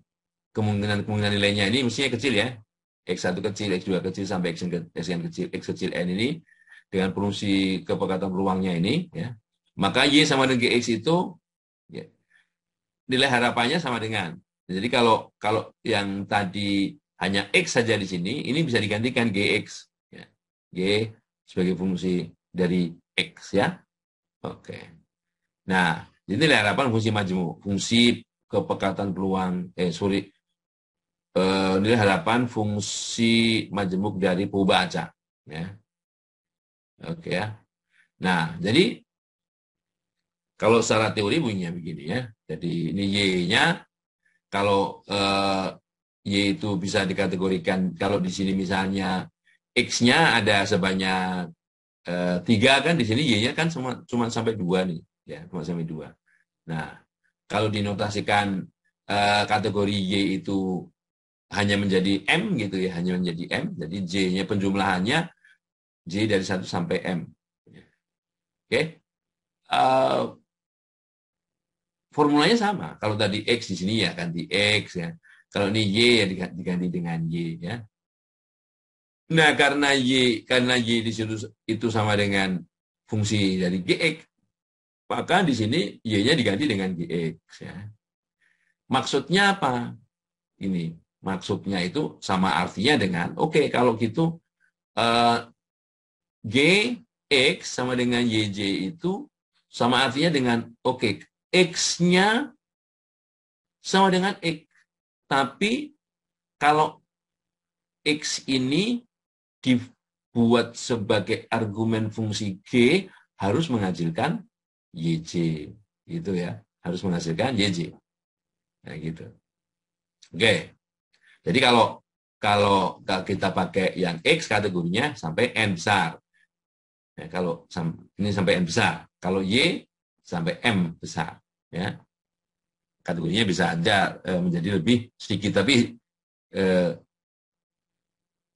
kemungkinan nilainya ini mestinya kecil ya. X1 kecil, X2 kecil, sampai X kecil N ini, dengan fungsi kepekatan peluangnya ini, ya, maka Y sama dengan GX itu, ya, nilai harapannya sama dengan. Jadi kalau yang tadi hanya X saja di sini, ini bisa digantikan GX. Ya. G sebagai fungsi dari X ya. Oke. Nah, jadi nilai harapan fungsi majemuk, fungsi kepekatan peluang, nilai harapan fungsi majemuk dari perubahan acak. Ya. Oke ya. Nah, jadi kalau secara teori bunyinya begini ya. Jadi ini Y-nya, kalau Y itu bisa dikategorikan, kalau di sini misalnya X-nya ada sebanyak 3 kan, di sini Y-nya kan cuma sampai 2 nih. Ya, cuma sampai 2. Nah, kalau dinotasikan kategori Y itu hanya menjadi M gitu ya, hanya menjadi M, jadi J-nya penjumlahannya J dari 1 sampai M. Oke. Formulanya sama. Kalau tadi X di sini ya ganti X ya. Kalau ini Y ya diganti dengan Y ya. Nah, karena Y di situ itu sama dengan fungsi dari GX, maka di sini Y-nya diganti dengan GX ya. Maksudnya apa? Ini maksudnya itu sama artinya dengan, oke, kalau gitu GX sama dengan YJ itu sama artinya dengan, oke, X-nya sama dengan X. Tapi kalau X ini dibuat sebagai argumen fungsi G, harus menghasilkan YJ. Gitu ya. Harus menghasilkan YJ. Nah, gitu. Oke. Jadi kalau kita pakai yang X kategorinya sampai N besar. Ya, kalau ini sampai N besar. Kalau Y sampai M besar. Ya. Kategorinya bisa aja menjadi lebih sedikit, tapi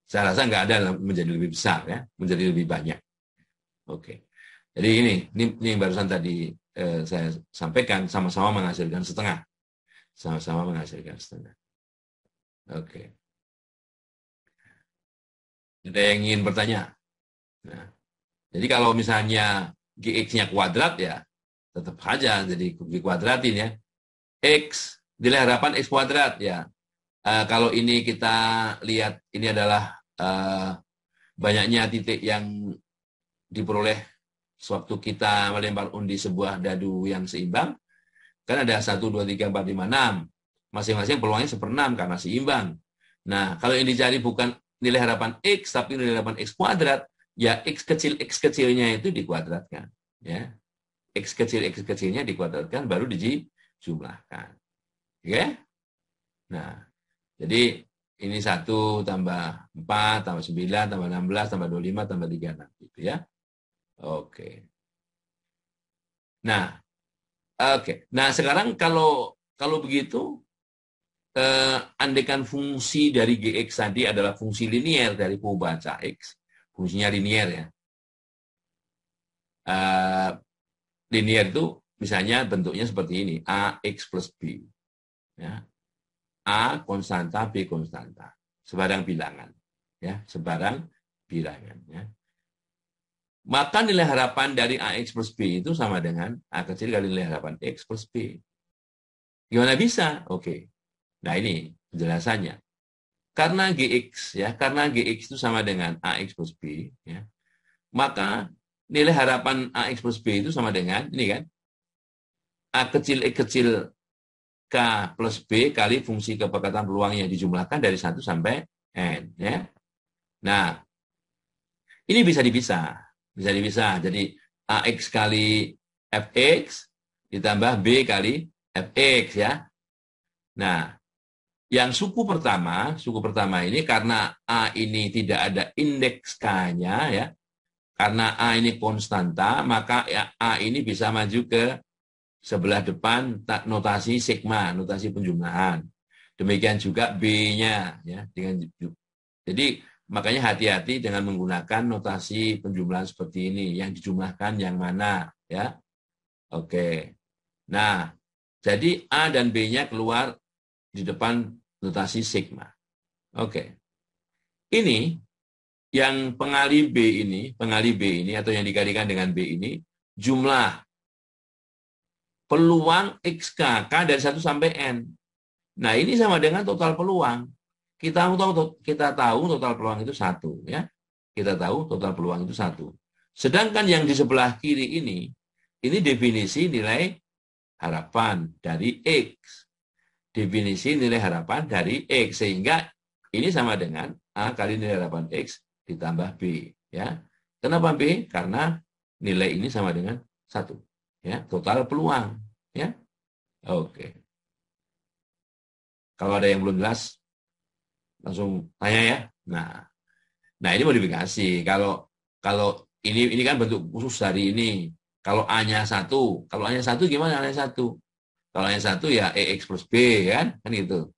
saya rasa nggak ada menjadi lebih besar, ya, menjadi lebih banyak. Oke. Jadi ini yang barusan tadi saya sampaikan, sama-sama menghasilkan setengah. Sama-sama menghasilkan setengah. Oke. Ada yang ingin bertanya? Nah, jadi kalau misalnya GX-nya kuadrat, ya tetap saja jadi dikuadratin, ya. X, nilai harapan X kuadrat, ya. Kalau ini kita lihat, ini adalah banyaknya titik yang diperoleh sewaktu kita melempar undi sebuah dadu yang seimbang. Kan ada 1, 2, 3, 4, 5, 6. Masing-masing peluangnya 1/6 karena seimbang. Nah, kalau yang dicari bukan nilai harapan X, tapi nilai harapan X kuadrat, ya X kecilnya itu dikuadratkan. Ya. X kecilnya dikuadratkan, baru dijumlahkan. Oke? Nah, jadi ini 1 tambah 4, tambah 9, tambah 16, tambah 25, tambah 36. Gitu ya. Oke. Nah, Nah, sekarang kalau begitu, andaikan fungsi dari GX tadi adalah fungsi linier dari pembaca X. Fungsinya linier, ya. Linier itu misalnya bentuknya seperti ini, AX plus B. Ya. A konstanta, B konstanta. Sebarang bilangan. Ya, sebarang bilangan. Ya. Maka nilai harapan dari AX plus B itu sama dengan A kecil kali nilai harapan X plus B. Gimana bisa? Oke. Nah, ini penjelasannya. Karena GX itu sama dengan AX plus B, ya, maka nilai harapan AX plus B itu sama dengan, ini kan, A kecil X kecil K plus B kali fungsi kepekatan peluangnya dijumlahkan dari 1 sampai N. Ya. Nah, ini bisa dipisah. Bisa dipisah. Jadi AX kali FX ditambah B kali FX, ya. Nah, yang suku pertama ini karena A ini tidak ada indeks K-nya, ya. Karena A ini konstanta, maka ya, A ini bisa maju ke sebelah depan notasi sigma, notasi penjumlahan. Demikian juga B-nya, ya. Jadi makanya hati-hati dengan menggunakan notasi penjumlahan seperti ini. Yang dijumlahkan yang mana, ya. Oke. Nah, jadi A dan B-nya keluar di depan notasi sigma. Oke. Ini yang pengali B ini atau yang dikalikan dengan B ini jumlah peluang XK, K dari 1 sampai N. Nah, ini sama dengan total peluang. Kita tahu total peluang itu 1, ya. Kita tahu total peluang itu 1. Sedangkan yang di sebelah kiri ini definisi nilai harapan dari X. Definisi nilai harapan dari X, sehingga ini sama dengan A kali nilai harapan X ditambah B, ya. Kenapa B? Karena nilai ini sama dengan 1, ya, total peluang, ya. Oke. Kalau ada yang belum jelas langsung tanya, ya. Nah ini modifikasi. Kalau ini kan bentuk khusus dari ini. Kalau A-nya 1, gimana A-nya 1? Kalau A-nya 1 ya EX plus B, kan gitu.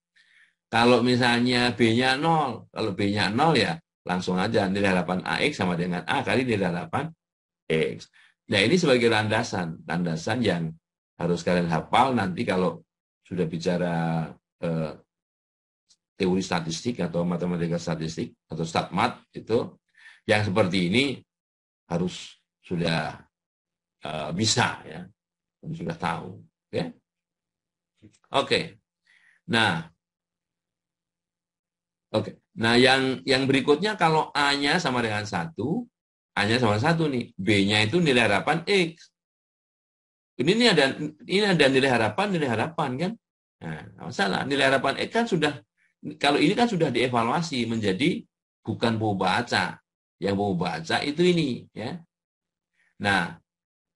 Kalau misalnya B-nya 0, kalau B-nya 0 ya langsung aja nilai harapan AX sama dengan A kali nilai harapan X. Nah, ini sebagai landasan yang harus kalian hafal nanti kalau sudah bicara teori statistik atau matematika statistik atau statmat, itu yang seperti ini harus sudah bisa, ya, sudah tahu. Oke. Nah, yang berikutnya kalau A-nya sama dengan 1, A-nya sama 1 nih, B-nya itu nilai harapan X. Ini ada nilai harapan kan? Nah, masalah. Nilai harapan X kan kalau ini kan sudah dievaluasi menjadi bukan pembaca. Yang pembaca itu ini, ya. Nah,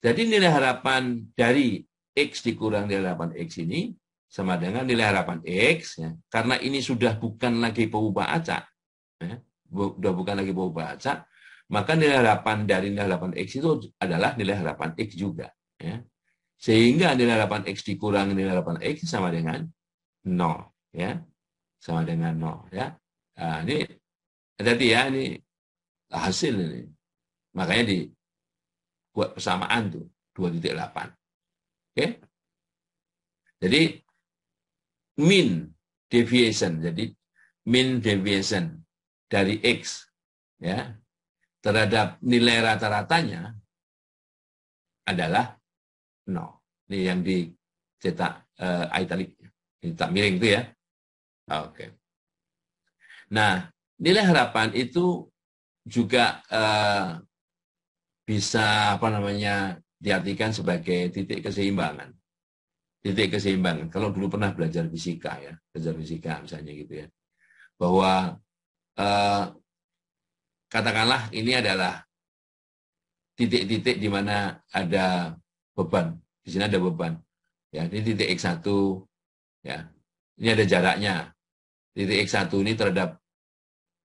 jadi nilai harapan dari X dikurang nilai harapan X ini sama dengan nilai harapan X, ya. Karena ini sudah bukan lagi peubah acak, ya. Sudah bukan lagi peubah acak, maka nilai harapan dari nilai harapan X itu adalah nilai harapan X juga. Ya. Sehingga nilai harapan X dikurangi nilai harapan X sama dengan 0. Ya. Sama dengan 0. Ya. Nah, ini hati-hati ya, ini hasil ini. Makanya dibuat persamaan tuh, 2,8. Oke. Jadi, mean deviation. Jadi, mean deviation dari X, ya, terhadap nilai rata-ratanya adalah 0. Ini yang dicetak italic, cetak miring itu ya. Oke. Nah, nilai harapan itu juga bisa apa namanya diartikan sebagai titik keseimbangan. Titik keseimbangan. Kalau dulu pernah belajar fisika ya, belajar fisika misalnya gitu ya, bahwa katakanlah ini adalah titik-titik di mana ada beban. Di sini ada beban. Ya, ini titik X1 ya. Ini ada jaraknya. Titik X1 ini terhadap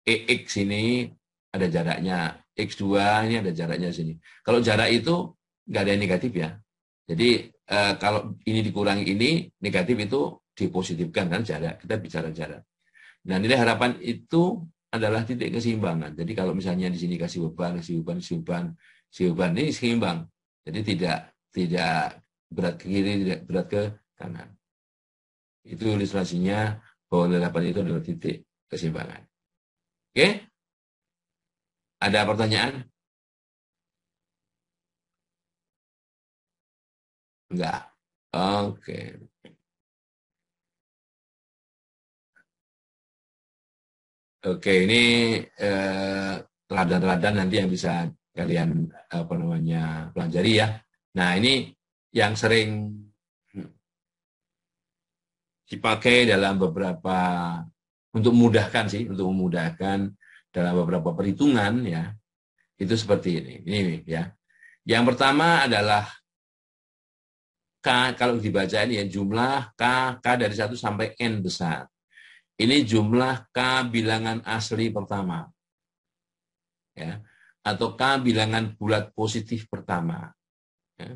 EX ini ada jaraknya. X2 ini ada jaraknya sini. Kalau jarak itu nggak ada yang negatif ya. Jadi kalau ini dikurangi ini, negatif itu dipositifkan kan jarak. Kita bicara jarak. Nah, nilai harapan itu adalah titik keseimbangan. Jadi kalau misalnya di sini kasih beban, ini seimbang. Jadi tidak berat ke kiri, tidak berat ke kanan. Itu ilustrasinya bahwa nilai harapan itu adalah titik keseimbangan. Oke? Ada pertanyaan? Enggak. Oke. Oke, ini teladan-teladan nanti yang bisa kalian apa namanya pelajari ya. Nah, ini yang sering dipakai dalam beberapa untuk memudahkan sih, untuk memudahkan dalam beberapa perhitungan ya. Itu seperti ini. Ini ya. Yang pertama adalah K, kalau dibaca ini ya, jumlah K dari 1 sampai N besar. Ini jumlah K bilangan asli pertama. Ya. Atau K bilangan bulat positif pertama. Ya.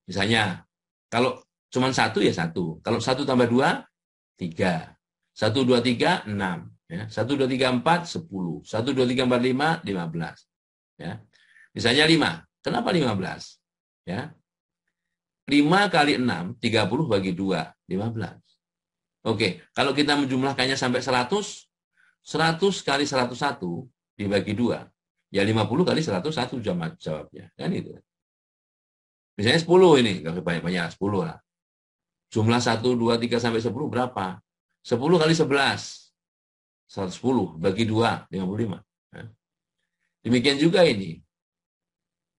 Misalnya, kalau cuma 1 ya 1. Kalau 1 tambah 2, 3. 1, 2, 3, 6. Ya. 1, 2, 3, 4, 10. 1, 2, 3, 4, 5, 15. Ya. Misalnya 5. Kenapa 15? Ya. 5 kali 6, 30 bagi 2, 15. Oke, kalau kita menjumlahkannya sampai 100, 100 kali 101 dibagi 2, ya 50 kali 101 jawabnya. Kan itu. Misalnya 10 ini, kalau banyak-banyak 10 lah. Jumlah 1, 2, 3, sampai 10 berapa? 10 kali 11, 110 bagi 2, 55. Demikian juga ini,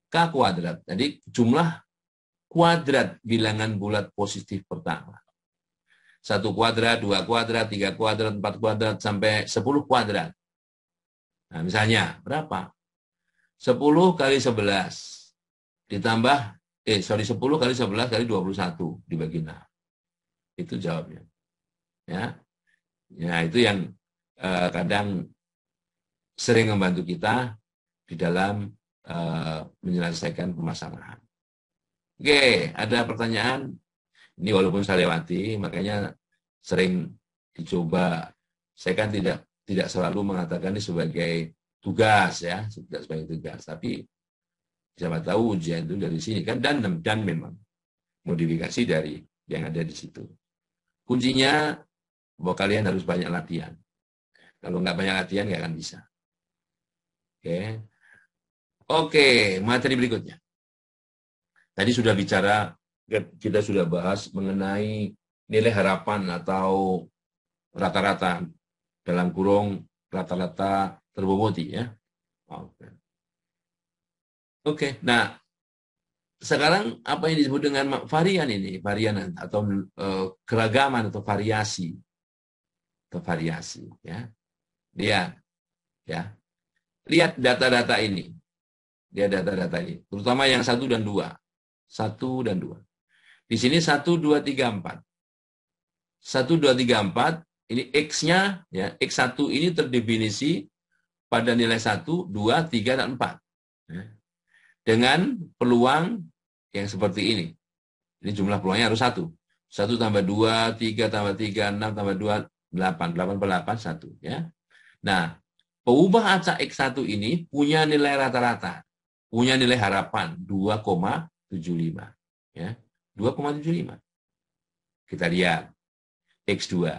K kuadrat. Jadi jumlah kuadrat bilangan bulat positif pertama. 1 kuadrat, 2 kuadrat, 3 kuadrat, 4 kuadrat, sampai 10 kuadrat. Nah, misalnya, berapa? 10 kali 11 ditambah, 10 kali 11 kali 21 dibagi 6. Itu jawabnya. Ya, itu yang kadang sering membantu kita di dalam menyelesaikan permasalahan. Oke, ada pertanyaan? Ini walaupun saya lewati, makanya sering dicoba. Saya kan tidak selalu mengatakan ini sebagai tugas ya, tidak sebagai tugas. Tapi siapa tahu ujian itu dari sini kan, dan memang modifikasi dari yang ada di situ. Kuncinya bahwa kalian harus banyak latihan. Kalau nggak banyak latihan nggak akan bisa. Oke, materi berikutnya. Tadi sudah bicara, kita sudah bahas mengenai nilai harapan atau rata-rata, dalam kurung rata-rata terboboti ya. Oke. Nah, sekarang apa yang disebut dengan varian ini, varian atau keragaman atau variasi ya. Lihat data-data ini. Terutama yang 1 dan 2. 1 dan 2. Di sini 1, 2, 3, 4. 1, 2, 3, 4, ini X-nya, ya, X1 ini terdefinisi pada nilai 1, 2, 3, dan 4. Ya. Dengan peluang yang seperti ini. Ini jumlah peluangnya harus 1. 1 tambah 2, 3 tambah 3, 6 tambah 2, 8. 8 per 8, 1. Ya. Nah, pengubah acak X1 ini punya nilai rata-rata. Punya nilai harapan 2,75. Ya. 2,75. Kita lihat X2.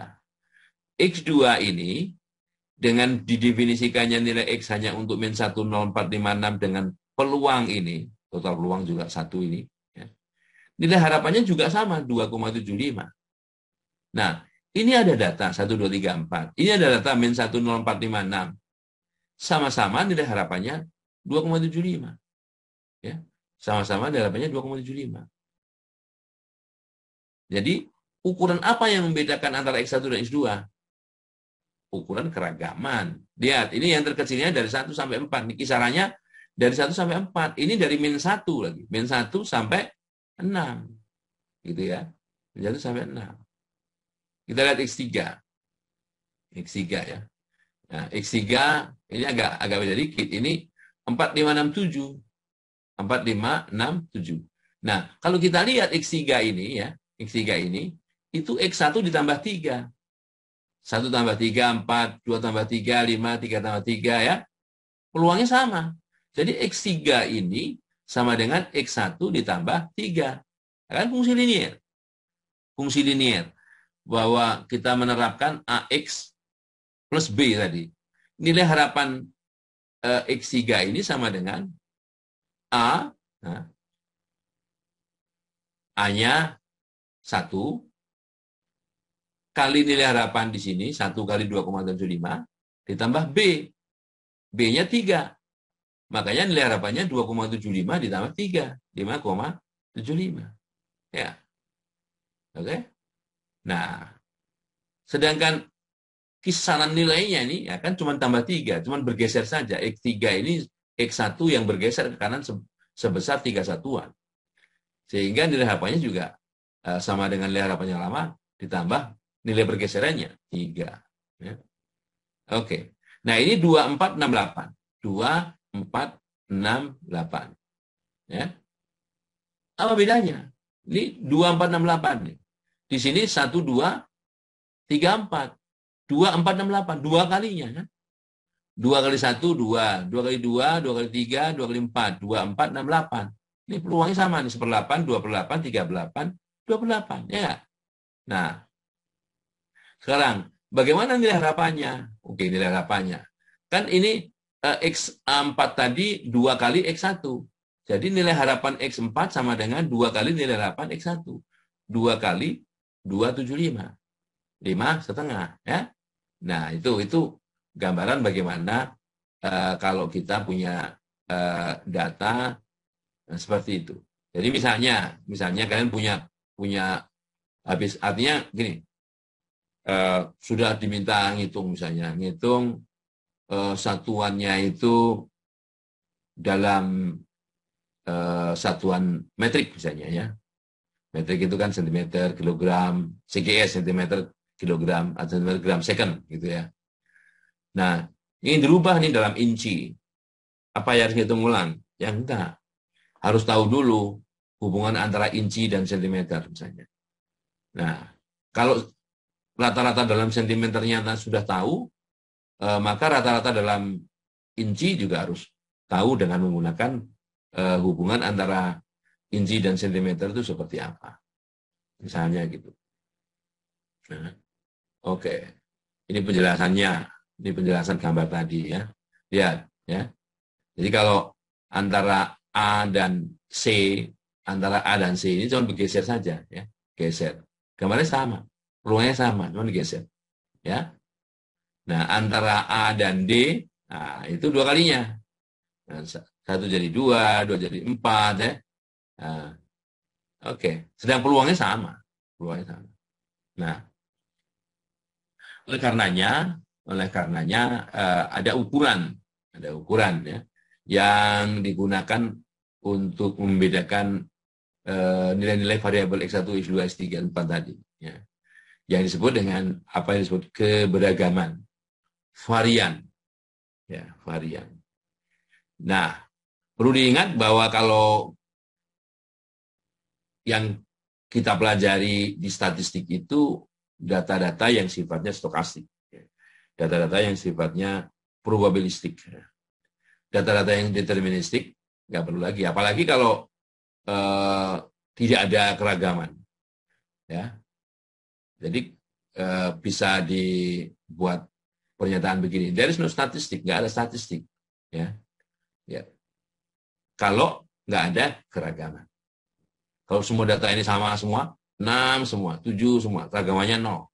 X2 ini dengan didefinisikannya nilai X hanya untuk min 1, 0, 4, 5, 6 dengan peluang ini, total peluang juga 1 ini, ya. Nilai harapannya juga sama, 2,75. Nah, ini ada data 1, 2, 3, 4. Ini ada data min 1, 0, 4, 5, 6. Sama-sama nilai harapannya 2,75. Ya. Sama-sama nilai harapannya 2,75. Jadi, ukuran apa yang membedakan antara X1 dan X2? Ukuran keragaman. Lihat, ini yang terkecilnya dari 1 sampai 4. Ini kisarannya dari 1 sampai 4. Ini dari min 1 lagi. Min 1 sampai 6. Gitu ya. Min 1 sampai 6. Kita lihat X3. X3 ya. Nah, X3 ini agak beda dikit. Ini 4, 5, 6, 7. 4, 5, 6, 7. Nah, kalau kita lihat X3 ini ya, X3 ini, itu X1 ditambah 3. 1 tambah 3, 4, 2 tambah 3, 5, 3 tambah 3 ya. Peluangnya sama. Jadi X3 ini sama dengan X1 ditambah 3. Kan fungsi linier. Fungsi linier. Bahwa kita menerapkan AX plus B tadi. Nilai harapan X3 ini sama dengan A. Nah, A-nya 1. Kali nilai harapan di sini, 1 kali 2,75, ditambah B. B-nya 3. Makanya nilai harapannya 2,75 ditambah 3. 5,75. Ya. Oke. Nah, sedangkan kisaran nilainya ini ya kan cuma tambah 3. Cuma bergeser saja. X3 ini X1 yang bergeser ke kanan sebesar 3 satuan. Sehingga nilai harapannya juga sama dengan nilai harapan yang lama ditambah nilai bergeserannya 3. Ya. Oke. Nah, ini 2468. 2468. Ya. Apa bedanya? Ini 2468 nih. Di sini 1 2 3 4. 2468, 2 kalinya kan? 2 kali 1 2, 2 kali 2, 2 kali 3, 2 kali 4, 2468. Ini peluangnya sama nih, 1/8, 2/8, 3/8, 2/8, ya. Nah, sekarang, bagaimana nilai harapannya? Oke, nilai harapannya. Kan ini X4 tadi 2 kali X1. Jadi nilai harapan X4 sama dengan 2 kali nilai harapan X1. 2 kali 275. 5,5. Ya. Nah, itu gambaran bagaimana kalau kita punya data seperti itu. Jadi misalnya kalian punya habis, artinya gini, sudah diminta ngitung misalnya, ngitung satuannya itu dalam satuan metrik misalnya ya. Metrik itu kan sentimeter, kilogram, CGS sentimeter, kilogram, atau sentimeter, gram, second gitu ya. Nah, ini dirubah nih dalam inci. Apa yang harus hitung ulang? Ya enggak. Harus tahu dulu hubungan antara inci dan sentimeter misalnya. Nah, kalau rata-rata dalam sentimeternya sudah tahu, maka rata-rata dalam inci juga harus tahu dengan menggunakan hubungan antara inci dan sentimeter itu seperti apa. Misalnya gitu. Nah, oke. Ini penjelasannya. Ini penjelasan gambar tadi ya. Lihat ya. Jadi kalau antara A dan C, antara A dan C ini cuma bergeser saja ya. Geser. Gambarnya sama. Peluangnya sama, cuma digeser. Ya. Nah, antara A dan D, nah, itu 2 kalinya. Nah, 1 jadi 2, 2 jadi 4 ya. Nah, oke. Sedang peluangnya sama. Peluangnya sama. Nah, oleh karenanya ada ukuran ya yang digunakan untuk membedakan nilai-nilai variabel X1, X2, X3, X4 tadi. Ya. yang disebut dengan apa yang disebut keberagaman, varian. Ya, varian. Nah, perlu diingat bahwa kalau yang kita pelajari di statistik itu data-data yang sifatnya stokastik. Data-data yang sifatnya probabilistik. Data-data yang deterministik nggak perlu lagi. Apalagi kalau tidak ada keragaman. Ya, jadi bisa dibuat pernyataan begini. There is no statistic, nggak ada statistik. Ya, ya. Kalau nggak ada keragaman. Kalau semua data ini sama semua, 6 semua, 7 semua, keragamannya 0.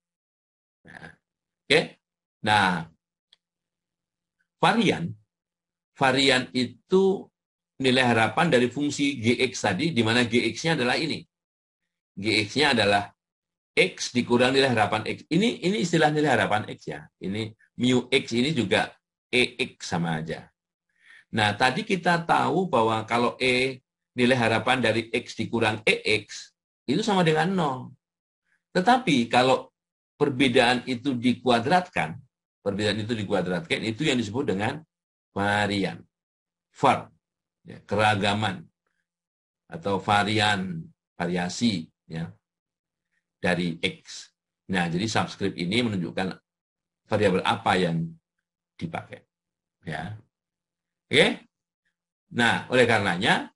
Nah, oke. Nah, varian itu nilai harapan dari fungsi Gx tadi, di mana Gx-nya adalah ini. Gx-nya adalah X dikurang nilai harapan X. Ini istilah nilai harapan X ya. Ini mu X ini juga EX sama aja. Nah, tadi kita tahu bahwa kalau nilai harapan dari X dikurang EX, itu sama dengan 0. Tetapi kalau perbedaan itu dikuadratkan, itu yang disebut dengan varian. Ya, keragaman atau variasi ya, dari X. Nah, jadi subscript ini menunjukkan variabel apa yang dipakai. Ya. Oke? Nah, oleh karenanya,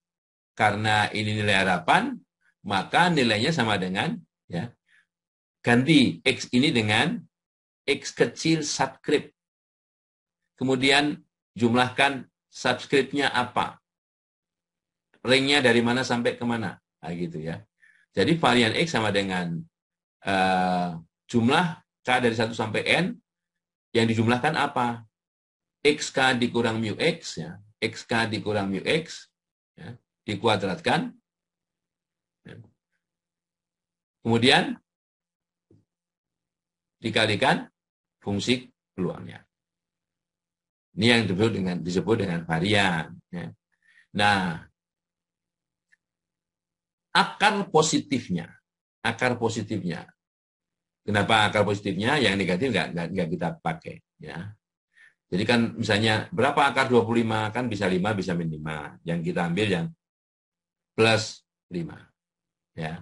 karena ini nilai harapan, maka nilainya sama dengan, ya, ganti X ini dengan X kecil subscript. Kemudian jumlahkan subscriptnya apa. Ringnya dari mana sampai kemana. Nah, gitu ya. Jadi varian X sama dengan jumlah K dari 1 sampai N, yang dijumlahkan apa? XK dikurang mu X, ya. XK dikurang mu X, ya, dikuadratkan. Ya. Kemudian dikalikan fungsi peluangnya. Ini yang disebut dengan varian. Ya. Nah, akar positifnya. Kenapa akar positifnya? Yang negatif nggak kita pakai. Ya. Jadi kan misalnya berapa akar 25? Kan bisa 5, bisa min 5. Yang kita ambil yang plus 5. Ya.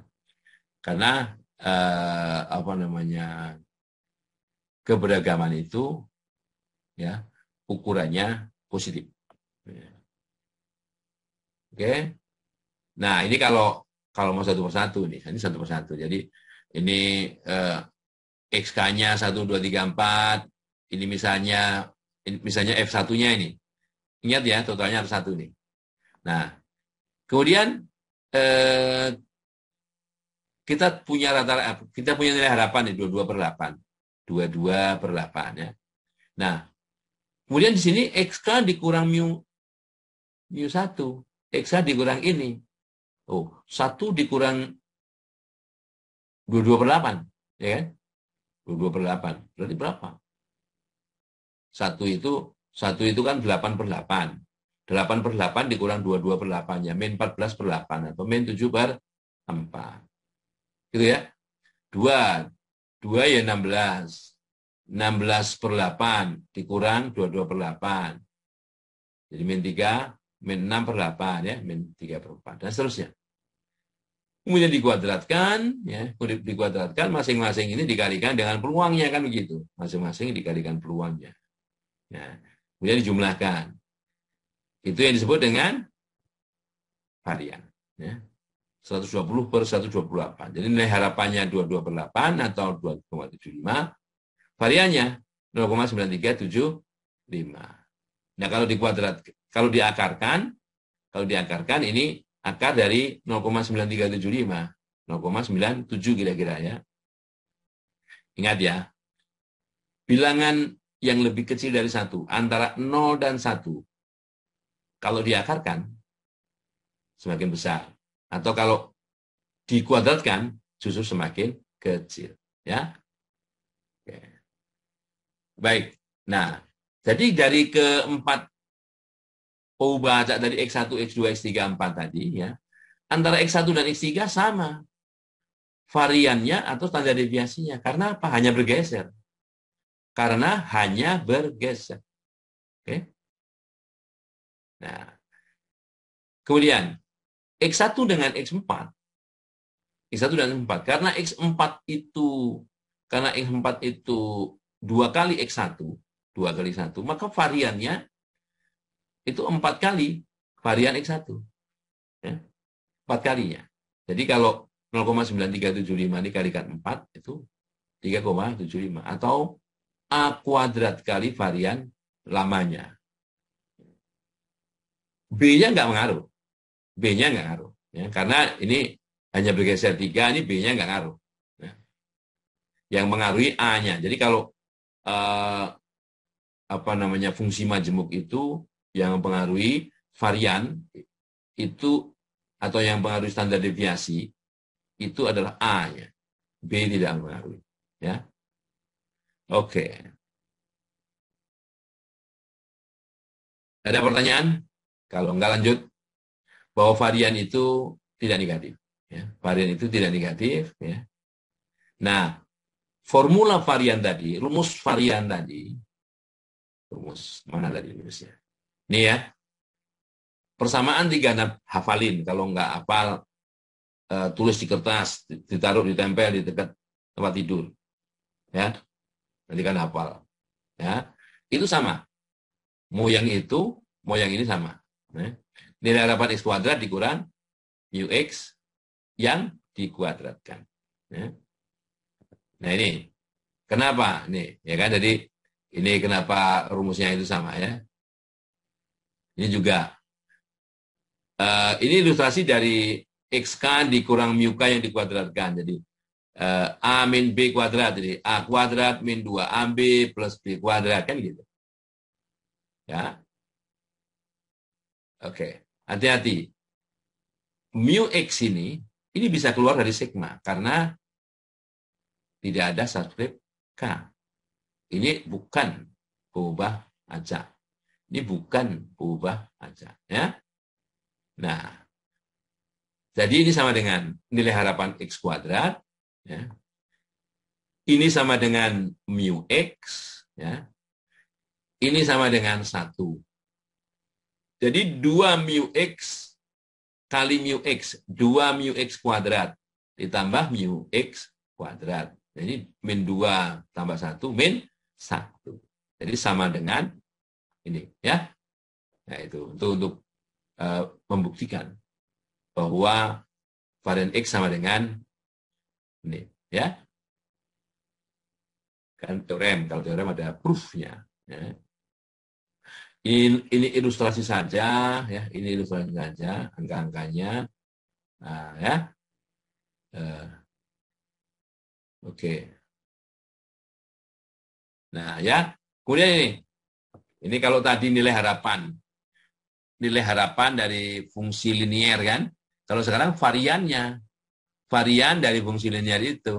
Karena keberagaman itu ya ukurannya positif. Ya. Oke. Nah, ini kalau mau satu persatu nih, ini satu persatu. Jadi ini XK-nya 1, 2, 3, 4. Ini misalnya F1-nya ini. Ingat ya, totalnya ada 1 nih. Nah, kemudian kita punya nilai harapan nih 22/8. 22/8 ya. Nah, kemudian di sini XK dikurang mu 1. XK dikurang ini. Oh, 1 dikurang 22/8, ya kan? 22/8. Berarti berapa? 1 itu kan 8/8. 8/8 dikurang 22/8, ya min 14/8 atau min 7/4. Gitu ya. 2 ya 16. 16/8 dikurang 22/8. Jadi min 3, min 6/8 ya, min 3/4 dan seterusnya. Kemudian dikuadratkan, ya, masing-masing ini dikalikan dengan peluangnya kan begitu. Masing-masing dikalikan peluangnya. Ya. Kemudian dijumlahkan. Itu yang disebut dengan varian. Ya. 120/128. Jadi nilai harapannya 22/8 atau 2,75. Variannya 0,9375. Nah, kalau diakarkan ini akar dari 0,9375, 0,97 kira-kira ya. Ingat ya, bilangan yang lebih kecil dari 1, antara 0 dan 1, kalau diakarkan, semakin besar. Atau kalau dikuadratkan, justru semakin kecil. Ya. Oke. Baik. Nah, jadi dari keempat baca dari X1, X2, X3, 4 tadi, ya, antara X1 dan X3 sama. variannya atau standar deviasinya. Karena apa? Hanya bergeser. Karena hanya bergeser. Oke. Nah, kemudian X1 dengan X4. X1 dan X4. Karena X4 itu 2 kali X1, 2 kali 1, maka variannya itu 4 kali varian X1. Ya, 4 kalinya. Jadi kalau 0,9375 dikalikan 4 itu 3,75 atau A kuadrat kali varian lamanya. B-nya nggak mengaruh. B-nya nggak ngaruh. Ya, karena ini hanya bergeser 3, ini B-nya nggak ngaruh. Ya. Yang mengaruhi A-nya. Jadi kalau fungsi majemuk itu yang mempengaruhi varian itu atau yang mempengaruhi standar deviasi itu adalah A-nya. B tidak mempengaruhi. Ya. Oke. Ada pertanyaan? Kalau enggak lanjut, bahwa varian itu tidak negatif. Ya. Varian itu tidak negatif. Ya. Nah, formula varian tadi, rumus varian tadi, rumus mana tadi rumusnya? Ini ya, persamaan 3 hafalin. Kalau enggak hafal, tulis di kertas, ditaruh, ditempel di dekat tempat tidur. Ya, nanti kan hafal. Ya, itu sama. Mau yang itu, mau yang ini sama. Ya. Nilai harapan X kuadrat dikurang mu X yang dikuadratkan. Ya. Nah ini, kenapa? Nih, ya kan, jadi ini kenapa rumusnya itu sama ya. Ini juga, ini ilustrasi dari XK dikurang mu K yang dikuadratkan. Jadi, A min B kuadrat, jadi A kuadrat min 2AB plus B kuadrat, kan gitu. Ya, oke, hati-hati. Mu X ini bisa keluar dari sigma, karena tidak ada subscript K. Ini bukan berubah aja. Ini bukan berubah aja. Ya. Nah, jadi ini sama dengan nilai harapan X kuadrat. Ya. Ini sama dengan mu X. Ya. Ini sama dengan 1. Jadi 2 mu X kali mu X. 2 mu X kuadrat ditambah mu X kuadrat. Jadi min 2 tambah 1 min 1. Jadi sama dengan ini. Ya. Nah, itu untuk membuktikan bahwa varian X sama dengan ini. Ya. Kan teorem. Kalau teorem ada proof-nya. Ya. Ini ilustrasi saja, ya. Ini ilustrasi saja, angka-angkanya, nah, ya. Oke. Nah, ya. Kemudian ini kalau tadi nilai harapan dari fungsi linier kan. Kalau sekarang varian dari fungsi linier itu,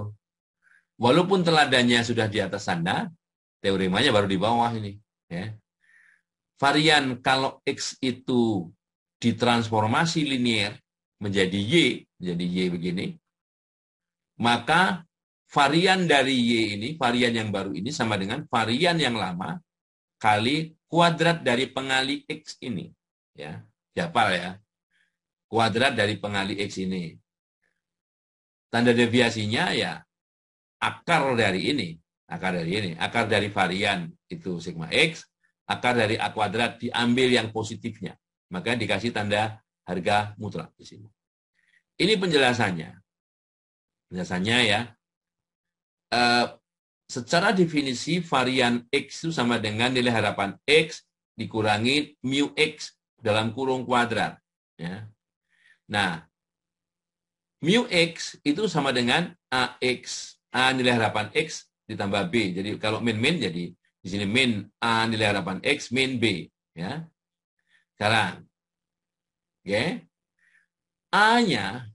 walaupun teladannya sudah di atas sana, teoremanya baru di bawah ini. Ya. Varian kalau X itu ditransformasi linier menjadi Y begini, maka varian dari Y ini, varian yang baru ini sama dengan varian yang lama kali kuadrat dari pengali X ini. Ya, hafal ya. Kuadrat dari pengali X ini. Tanda deviasinya ya akar dari ini. Akar dari varian itu sigma X, akar dari A kuadrat diambil yang positifnya. Maka dikasih tanda harga mutlak di sini. Ini penjelasannya. Penjelasannya ya. Secara definisi varian X itu sama dengan nilai harapan X dikurangi mu X dalam kurung kuadrat. Ya. Nah, mu X itu sama dengan AX. A nilai harapan X ditambah B. Jadi kalau min jadi di sini min A nilai harapan X min B. Ya. Sekarang, oke. A-nya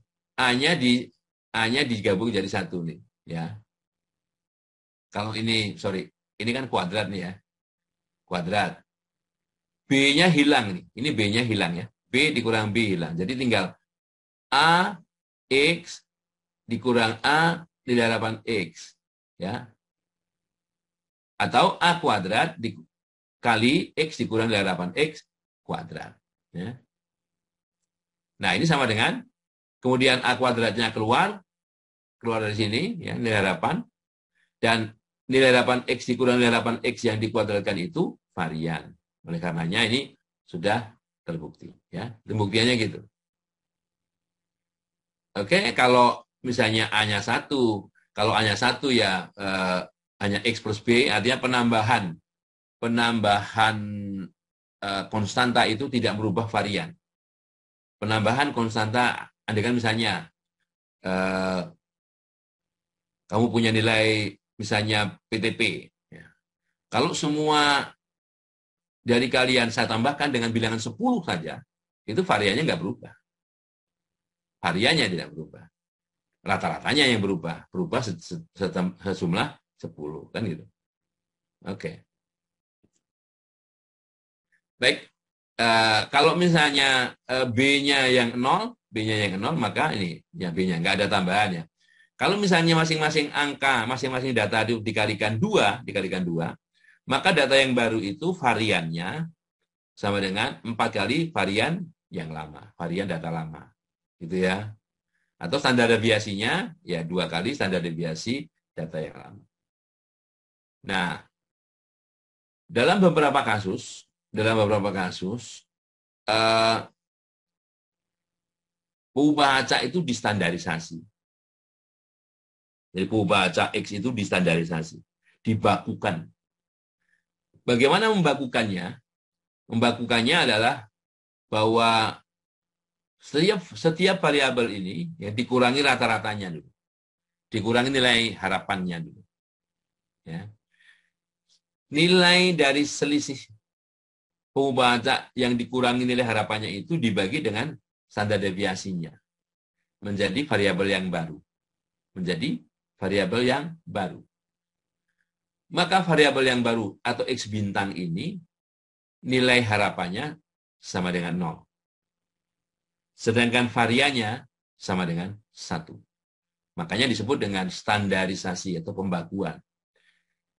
digabung jadi 1 nih. Ya. Kalau ini, ini kan kuadrat nih ya. Kuadrat. B-nya hilang nih. Ini B-nya hilang ya. B dikurang B hilang. Jadi tinggal A, X, dikurang A nilai harapan X. Ya. Atau A kuadrat dikali X dikurang nilai harapan X kuadrat. Ya. Nah, ini sama dengan, kemudian A kuadratnya keluar dari sini, ya, nilai harapan, dan nilai harapan X dikurang nilai harapan X yang dikuadratkan itu varian. Oleh karenanya ini sudah terbukti. Ya. Pembuktiannya gitu. Oke, kalau misalnya A-nya 1, kalau A-nya 1 ya hanya X plus B, artinya penambahan konstanta itu tidak merubah varian. Penambahan konstanta, andaikan misalnya kamu punya nilai misalnya PTP. Ya. Kalau semua dari kalian saya tambahkan dengan bilangan 10 saja, itu variannya nggak berubah. Variannya tidak berubah. Rata-ratanya yang berubah sejumlah 10, kan gitu. Oke. Baik, kalau misalnya B-nya yang 0, maka ini ya B-nya nggak ada tambahannya. Kalau misalnya masing-masing angka, masing-masing data itu dikalikan 2, maka data yang baru itu variannya sama dengan 4 kali varian yang lama, varian data lama. Gitu ya. Atau standar deviasinya ya 2 kali standar deviasi data yang lama. Nah, dalam beberapa kasus perubahan acak itu distandarisasi. Jadi perubahan acak X itu distandarisasi, dibakukan. Bagaimana membakukannya? Membakukannya adalah bahwa setiap variabel ini ya dikurangi rata-ratanya dulu. Dikurangi nilai harapannya dulu. Ya. Nilai dari selisih perubahan acak yang dikurangi nilai harapannya itu dibagi dengan standar deviasinya. Menjadi variabel yang baru. Maka variabel yang baru atau X bintang ini nilai harapannya sama dengan 0. Sedangkan variannya sama dengan 1. Makanya disebut dengan standarisasi atau pembaguan.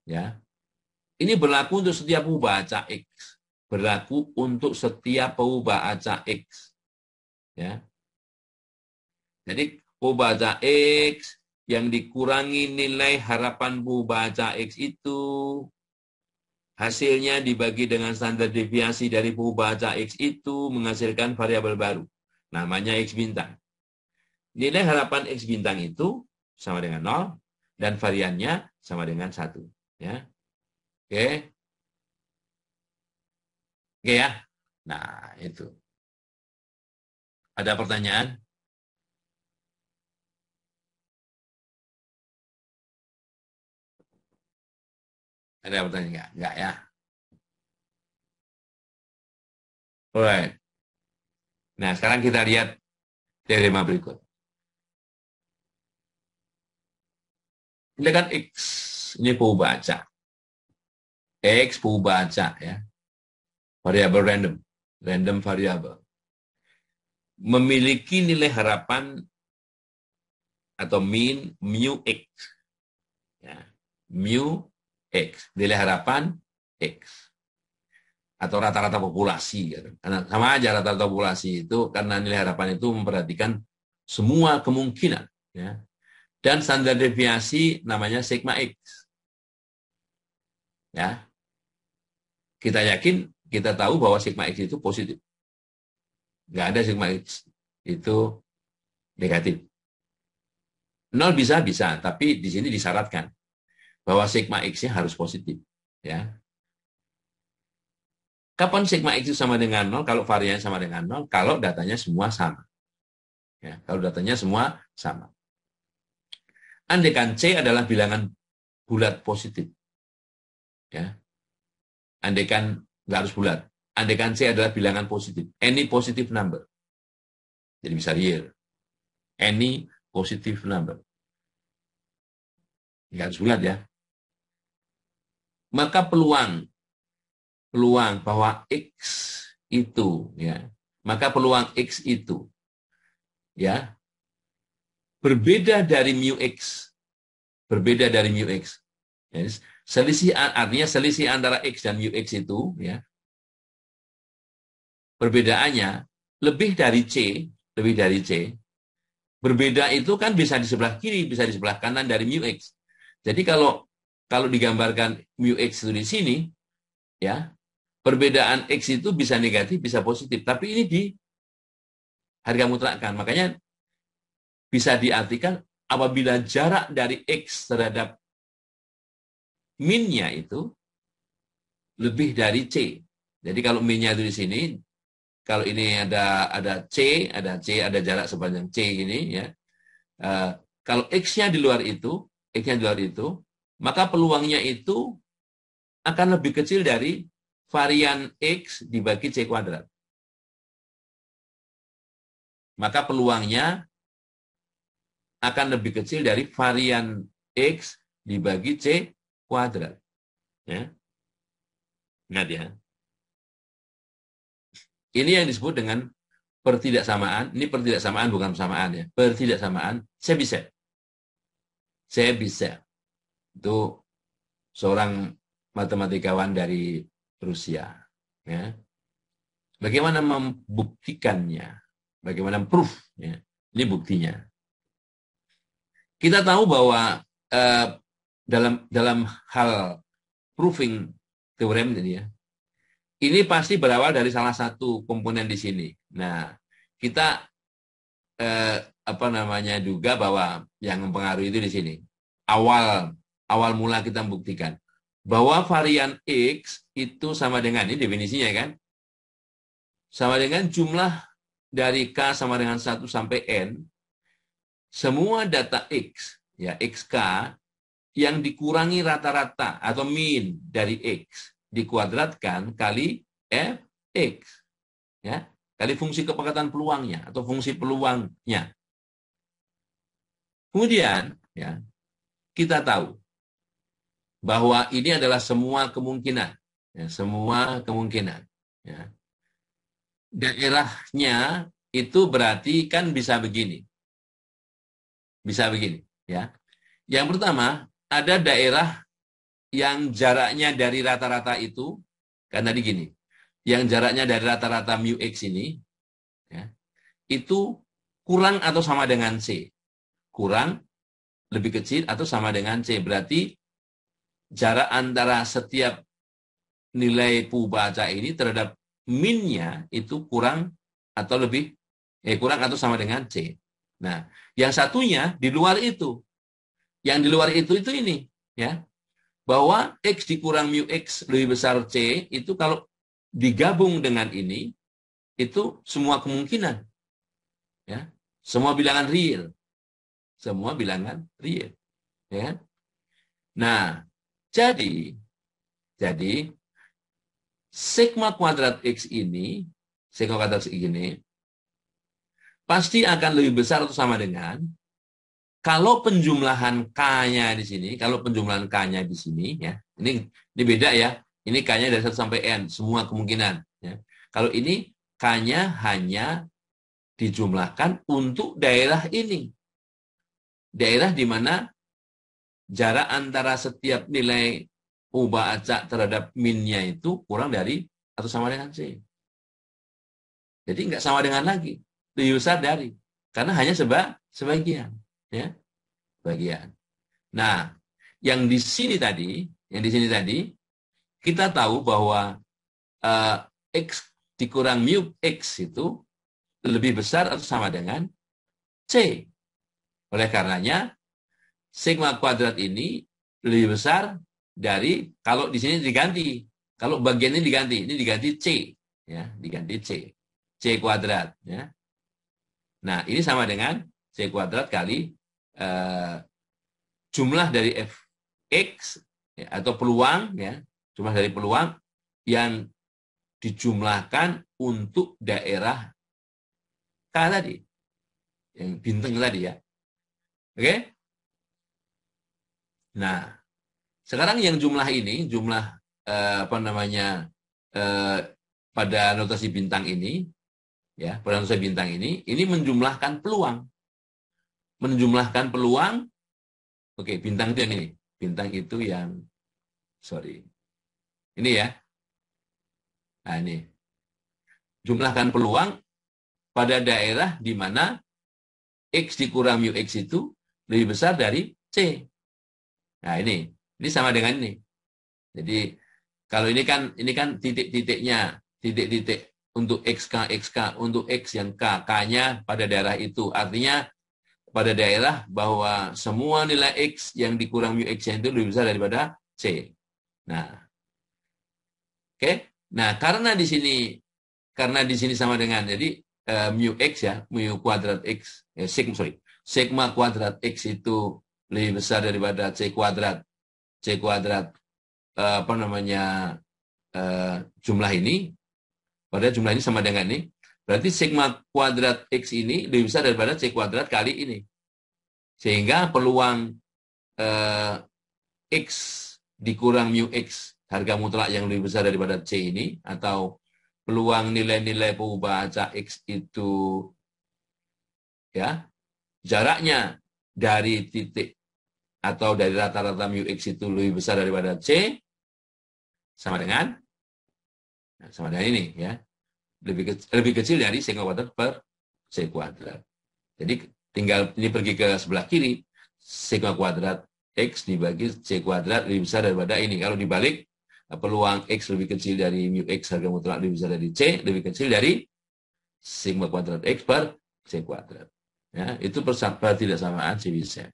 Ya. Ini berlaku untuk setiap perubahan acak X. Berlaku untuk setiap perubahan acak X. Ya. Jadi perubahan acak X yang dikurangi nilai harapan perubahan acak X itu hasilnya dibagi dengan standar deviasi dari perubahan acak X itu menghasilkan variabel baru. Namanya X bintang. Nilai harapan X bintang itu sama dengan 0 dan variannya sama dengan 1. Ya. Oke. Oke ya. Nah, itu. Ada pertanyaan? Ada pertanyaan enggak? Enggak ya. Alright. Nah, sekarang kita lihat teorema berikut. Ini kan X. Ini perubahan acak. X perubahan acak ya. Variabel random. Random variabel. Memiliki nilai harapan atau mean mu X. Ya. Mu X. Nilai harapan X. Atau rata-rata populasi. Sama aja rata-rata populasi itu karena nilai harapan itu memperhatikan semua kemungkinan. Ya. Dan standar deviasi namanya sigma X. Ya. Kita yakin, kita tahu bahwa sigma X itu positif. Nggak ada sigma X itu negatif. 0 bisa, tapi di sini disyaratkan bahwa sigma X-nya harus positif. Ya. Kapan sigma X itu sama dengan 0? Kalau variannya sama dengan 0, kalau datanya semua sama. Ya, kalau datanya semua sama. Andaikan C adalah bilangan bulat positif. Ya. Andaikan, nggak harus bulat. Andaikan C adalah bilangan positif. Any positive number. Jadi bisa real. Any positive number. Nggak harus bulat ya. Maka peluang bahwa X itu ya, maka peluang X itu ya berbeda dari mu X. Berbeda dari mu X. Yes. Artinya selisih antara X dan mu X itu, ya, perbedaannya lebih dari C, lebih dari C. Berbeda itu kan bisa di sebelah kiri, bisa di sebelah kanan dari mu X. Jadi kalau digambarkan mu X itu di sini, ya, perbedaan X itu bisa negatif, bisa positif. Tapi ini di harga mutlakkan. Makanya bisa diartikan apabila jarak dari X terhadap min-nya itu lebih dari C. Jadi kalau min-nya itu di sini, kalau ini ada C, ada jarak sepanjang C ini, ya. Kalau X-nya di luar itu, maka peluangnya itu akan lebih kecil dari varian X dibagi C kuadrat. Maka peluangnya akan lebih kecil dari varian X dibagi C kuadrat. Ya. Ingat ya. Ini yang disebut dengan pertidaksamaan. Ini pertidaksamaan bukan persamaan ya. Pertidaksamaan Chebyshev. Itu seorang matematikawan dari Rusia. Ya. Bagaimana membuktikannya? Bagaimana proof? Ya. Ini buktinya. Kita tahu bahwa dalam hal proving teorem ini ya, ini pasti berawal dari salah satu komponen di sini. Nah, kita juga bahwa yang mempengaruhi itu di sini. Awal mula kita membuktikan bahwa varian X itu sama dengan, ini definisinya kan, sama dengan jumlah dari K sama dengan 1 sampai N, semua data X, ya XK, yang dikurangi rata-rata atau min dari X, dikuadratkan kali Fx, ya, kali fungsi kepekatan peluangnya atau fungsi peluangnya. Kemudian, ya, kita tahu bahwa ini adalah semua kemungkinan, ya, semua kemungkinan. Ya. Daerahnya itu berarti kan bisa begini, ya. Yang pertama ada daerah yang jaraknya dari rata-rata itu, kan tadi gini, yang jaraknya dari rata-rata mu X ini, ya, itu kurang atau sama dengan C. Kurang, lebih kecil, atau sama dengan C. Berarti jarak antara setiap nilai Pubaca ini terhadap min-nya itu kurang atau lebih, kurang atau sama dengan C. Nah, yang satunya di luar itu. Yang di luar itu ini, ya. Bahwa X dikurang mu X lebih besar C, itu kalau digabung dengan ini, itu semua kemungkinan. Ya. Semua bilangan real. Semua bilangan real. Ya. Nah, jadi sigma kuadrat X ini, pasti akan lebih besar atau sama dengan kalau penjumlahan K-nya di sini, ya, ini beda ya. Ini K-nya dari 1 sampai N, semua kemungkinan. Ya. Kalau ini K-nya hanya dijumlahkan untuk daerah ini. Daerah di mana jarak antara setiap nilai ubah acak terhadap min-nya itu kurang dari atau sama dengan C. Jadi nggak sama dengan lagi. Lebih besar dari. Karena hanya sebagian. Ya, bagian. Nah, yang di sini tadi, kita tahu bahwa X dikurang mu X itu lebih besar atau sama dengan C. Oleh karenanya, sigma kuadrat ini lebih besar dari, kalau di sini diganti, kalau bagian ini diganti C, ya, diganti C, C kuadrat, ya. Nah, ini sama dengan C kuadrat kali jumlah dari Fx, ya, atau peluang, ya, jumlah dari peluang yang dijumlahkan untuk daerah K tadi, yang bintang tadi ya. Oke? Nah, sekarang yang jumlah ini, pada notasi bintang ini, ya, pada notasi bintang ini menjumlahkan peluang. menjumlahkan peluang. Oke, bintang itu yang ini. Bintang itu yang, sorry. Ini ya. Nah, ini. Jumlahkan peluang pada daerah di mana X dikurang mu X itu lebih besar dari C. Nah, ini sama dengan ini. Jadi, kalau ini kan titik-titiknya, titik-titik untuk XK, untuk X yang K-nya pada daerah itu. Artinya, pada daerah bahwa semua nilai X yang dikurang mu X itu lebih besar daripada C. Nah, oke. Nah, karena di sini sama dengan, jadi mu X ya, mu kuadrat X, sigma kuadrat X itu lebih besar daripada C kuadrat jumlah ini, pada jumlah ini sama dengan ini, berarti sigma kuadrat X ini lebih besar daripada C kuadrat kali ini. Sehingga peluang X dikurang mu X, harga mutlak yang lebih besar daripada C ini, atau peluang nilai-nilai perubahan X itu, ya, jaraknya dari titik atau dari rata-rata mu X itu lebih besar daripada C, sama dengan ini ya, lebih kecil dari sigma kuadrat per C kuadrat. Jadi tinggal ini pergi ke sebelah kiri, sigma kuadrat X dibagi C kuadrat lebih besar daripada ini. Kalau dibalik, peluang X lebih kecil dari mu X, harga mutlak lebih besar dari C, lebih kecil dari sigma kuadrat X per C kuadrat. Ya, itu pertidaksamaan Chebyshev.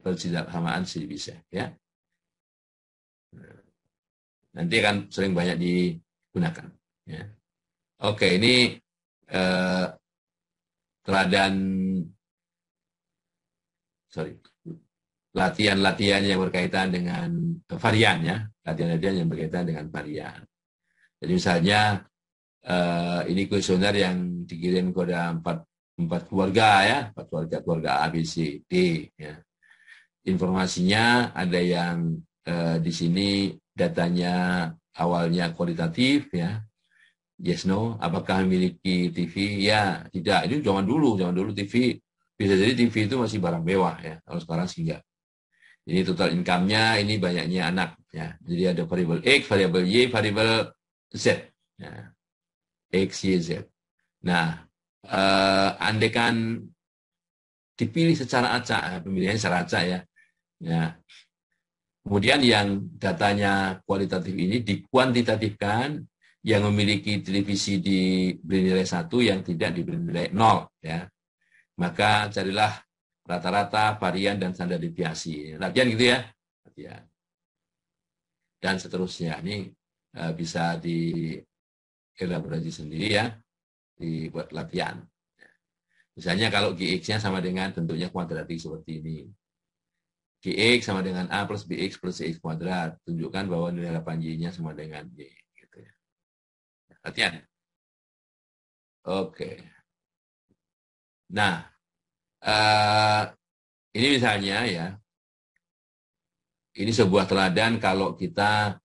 Pertidaksamaan Chebyshev ya. Nanti akan sering banyak digunakan. Ya. Oke, ini latihan-latihan yang berkaitan dengan varian ya, latihan-latihan yang berkaitan dengan varian. Jadi misalnya ini kuesioner yang dikirim kepada empat keluarga ya, keluarga A, B, C, D ya. Informasinya ada yang di sini datanya awalnya kualitatif ya, yes no, apakah memiliki TV, ya tidak. Ini zaman dulu TV bisa jadi TV itu masih barang mewah ya, kalau sekarang sih enggak. Ini total income-nya, ini banyaknya anak ya. Jadi ada variabel X, variabel Y, variabel Z ya. X, Y, Z. Nah, andaikan dipilih secara acak, pemilihannya secara acak ya. Ya. Kemudian yang datanya kualitatif ini dikuantitatifkan, yang memiliki televisi diberi nilai 1, yang tidak diberi nilai 0 ya. Maka carilah rata-rata, varian, dan standar deviasi. Latihan gitu ya. Latihan. Dan seterusnya. Ini bisa dielaborasi sendiri ya. Dibuat latihan. Misalnya kalau GX-nya sama dengan bentuknya kuadratik seperti ini. GX sama dengan A plus BX plus CX kuadrat. Tunjukkan bahwa nilai 8Y-nya sama dengan Y. Gitu ya. Latihan. Oke. Nah, ini misalnya ya, ini sebuah teladan kalau kita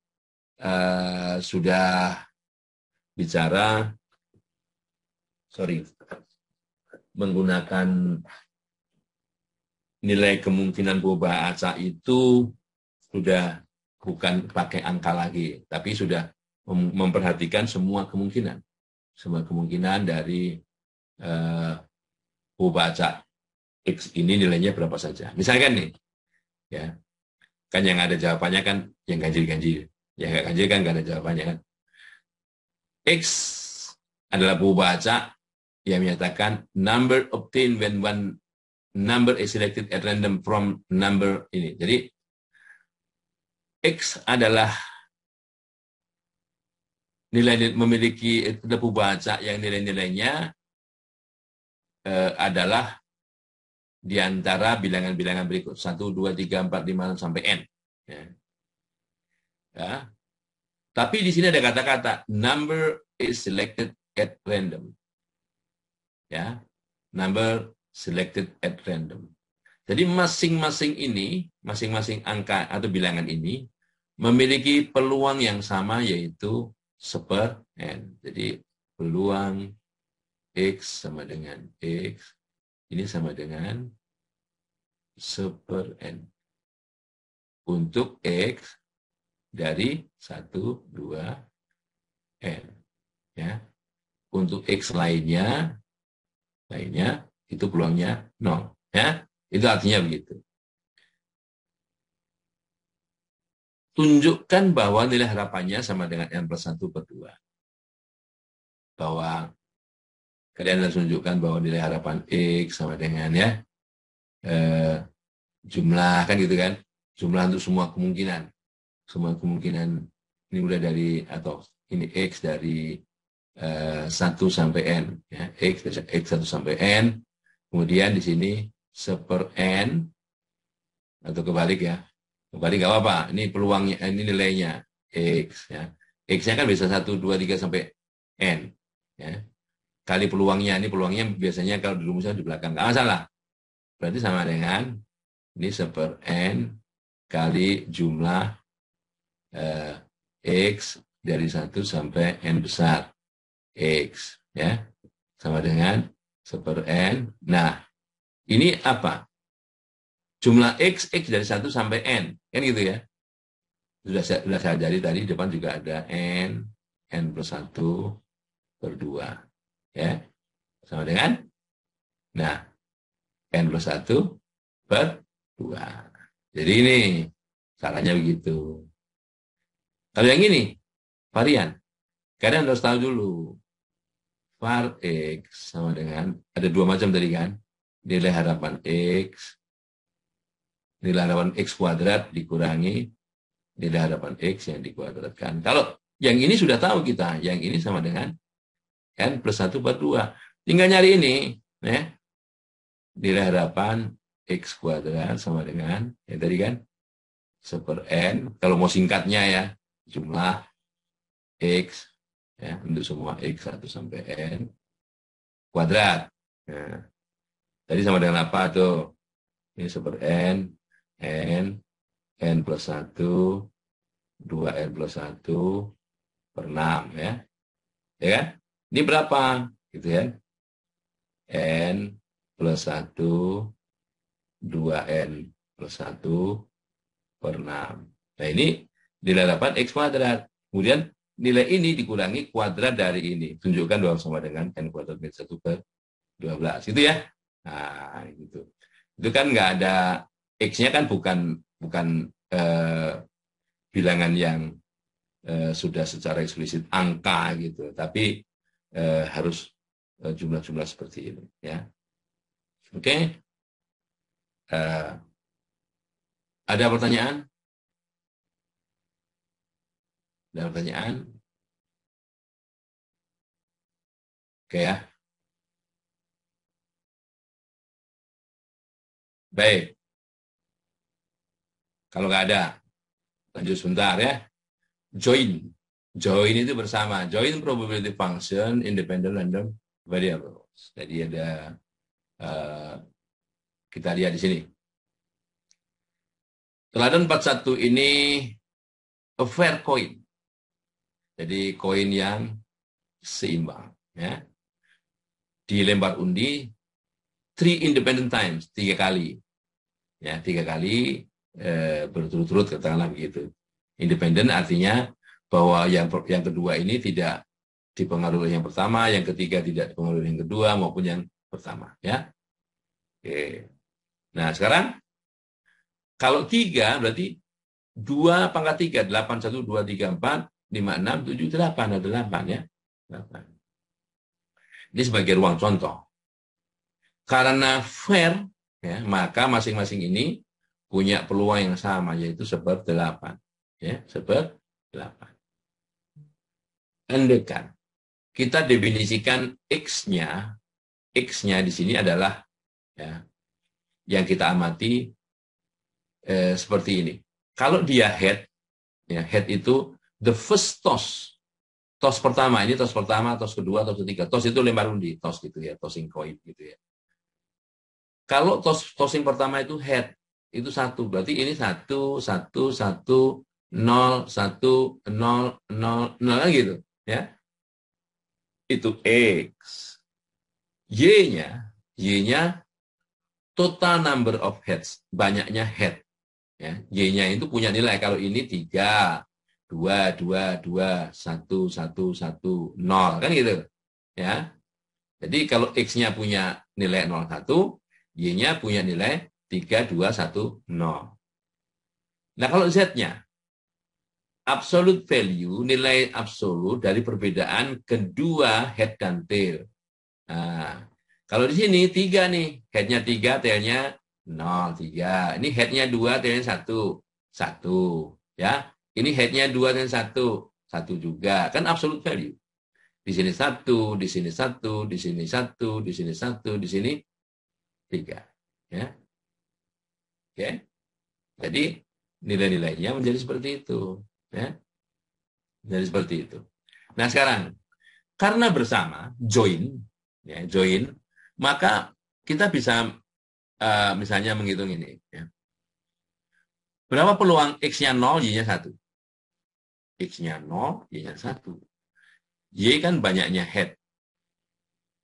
sudah bicara, menggunakan nilai kemungkinan perubahan acak itu sudah bukan pakai angka lagi, tapi sudah memperhatikan semua kemungkinan dari perubahan acak X ini nilainya berapa saja. Misalkan nih, ya, kan yang ada jawabannya kan yang ganjil-ganjil, yang nggak ganjil kan nggak ada jawabannya kan. X adalah perubahan acak yang menyatakan number obtained when one number is selected at random from number ini. Jadi X adalah nilai memiliki perubahan acak yang nilai-nilainya adalah di antara bilangan-bilangan berikut 1, 2, 3, 4, 5 sampai N. Ya. Ya. Tapi di sini ada kata-kata number is selected at random. Ya, number selected at random. Jadi masing-masing angka atau bilangan ini memiliki peluang yang sama, yaitu seper N. Jadi peluang X sama dengan X ini sama dengan 1/n. Untuk X dari 1, 2, N. Ya. Untuk X lainnya itu peluangnya 0. Ya. Itu artinya begitu. Tunjukkan bahwa nilai harapannya sama dengan N plus 1/2. Bahwa kalian harus tunjukkan bahwa nilai harapan X sama dengan ya jumlah kan gitu kan. Jumlah untuk semua kemungkinan. Semua kemungkinan ini udah dari atau ini X dari 1 sampai N. Ya. X 1 sampai N. Kemudian di sini 1/n atau kebalik ya. Kebalik nggak apa-apa. Ini peluangnya, ini nilainya X. Ya. X-nya kan bisa 1, 2, 3 sampai N. Ya. Kali peluangnya, ini peluangnya biasanya kalau dirumuskan di belakang. Nggak masalah. Berarti sama dengan ini 1/n kali jumlah X dari 1 sampai N besar. X. Ya. Sama dengan 1/n. Nah, ini apa? Jumlah X dari 1 sampai N. Kan gitu ya. Sudah saya ajari tadi, depan juga ada N plus 1/2. Ya. Sama dengan, nah, N plus 1/2. Jadi ini, caranya begitu. Kalau yang ini, varian. Kalian harus tahu dulu. Var X sama dengan, ada dua macam tadi kan. Nilai harapan X, nilai harapan X kuadrat dikurangi nilai harapan X yang dikuadratkan. Kalau yang ini sudah tahu kita, yang ini sama dengan N plus 1/2. Tinggal nyari ini, ya. Nilai harapan X kuadrat sama dengan, ya tadi kan, 1/n. Kalau mau singkatnya ya, jumlah X, ya, untuk semua X 1 sampai N kuadrat. Nah, tadi sama dengan apa tuh? Ini 1/n, N plus 1, 2N plus 1/6 ya. Ya kan? Ini berapa? Gitu ya. N plus 1, 2N plus 1/6. Nah ini nilai harapan X kuadrat. Kemudian nilai ini dikurangi kuadrat dari ini. Tunjukkan bahwa sama dengan N kuadrat min 1/12. Gitu ya. Nah, gitu. Itu kan nggak ada, X-nya kan bukan bilangan yang sudah secara eksplisit angka gitu, tapi harus jumlah-jumlah seperti ini ya. Oke. Ada pertanyaan? Ada pertanyaan? Oke ya. Baik. Kalau nggak ada, lanjut sebentar ya. Join. Join itu bersama. Join probability function independent random variables. Jadi ada kita lihat di sini. Teladan 41 ini a fair coin. Jadi koin yang seimbang. Ya. Dilempar undi 3 independent times, 3 kali. Ya, 3 kali berturut-turut, katakanlah begitu. Independen artinya bahwa yang kedua ini tidak dipengaruhi yang pertama, yang ketiga tidak dipengaruhi yang kedua maupun yang pertama. Ya. Oke. Nah sekarang kalau 3 berarti 2 pangkat 3, 8, 1, 2, 3, 4, 5, 6, 7, 8, ada 8 ya. 8. Ini sebagai ruang contoh. Karena fair, ya, maka masing-masing ini punya peluang yang sama, yaitu 1/8. Ya, 1/8. Andaikan kita definisikan X-nya di sini adalah ya, yang kita amati seperti ini. Kalau dia head, ya, head itu the first toss. Toss pertama, ini toss pertama, toss kedua, toss ketiga. Toss itu lempar undi, toss gitu ya, tossing coin gitu ya. Kalau tossing pertama itu head, itu 1. Berarti ini 1, 1, 1, 0, 1, 0, 0, 0 gitu. Ya. Itu X. Y-nya total number of heads, banyaknya head. Ya, Y-nya itu punya nilai, kalau ini 3, 2, 2, 2, 1, 1, 1, 0, kan gitu. Ya. Jadi kalau X-nya punya nilai 0, 1, Y-nya punya nilai 3, 2, 1, 0. Nah, kalau Z-nya, absolute value, nilai absolut dari perbedaan kedua head dan tail. Nah, kalau di sini 3 nih, head-nya 3, tail-nya 0, 3. Ini head-nya 2, tail-nya 1, 1. Ya, ini head-nya 2 dan 1, 1 juga. Kan absolute value. Di sini 1, di sini 1, di sini 1, di sini 1, di sini 3. Ya. Oke. Jadi nilai-nilainya menjadi seperti itu. Ya. Jadi seperti itu. Nah, sekarang karena bersama join, ya, join, maka kita bisa misalnya menghitung ini. Ya. Berapa peluang X-nya 0, Y-nya 1? X-nya 0, Y-nya 1. Y kan banyaknya head.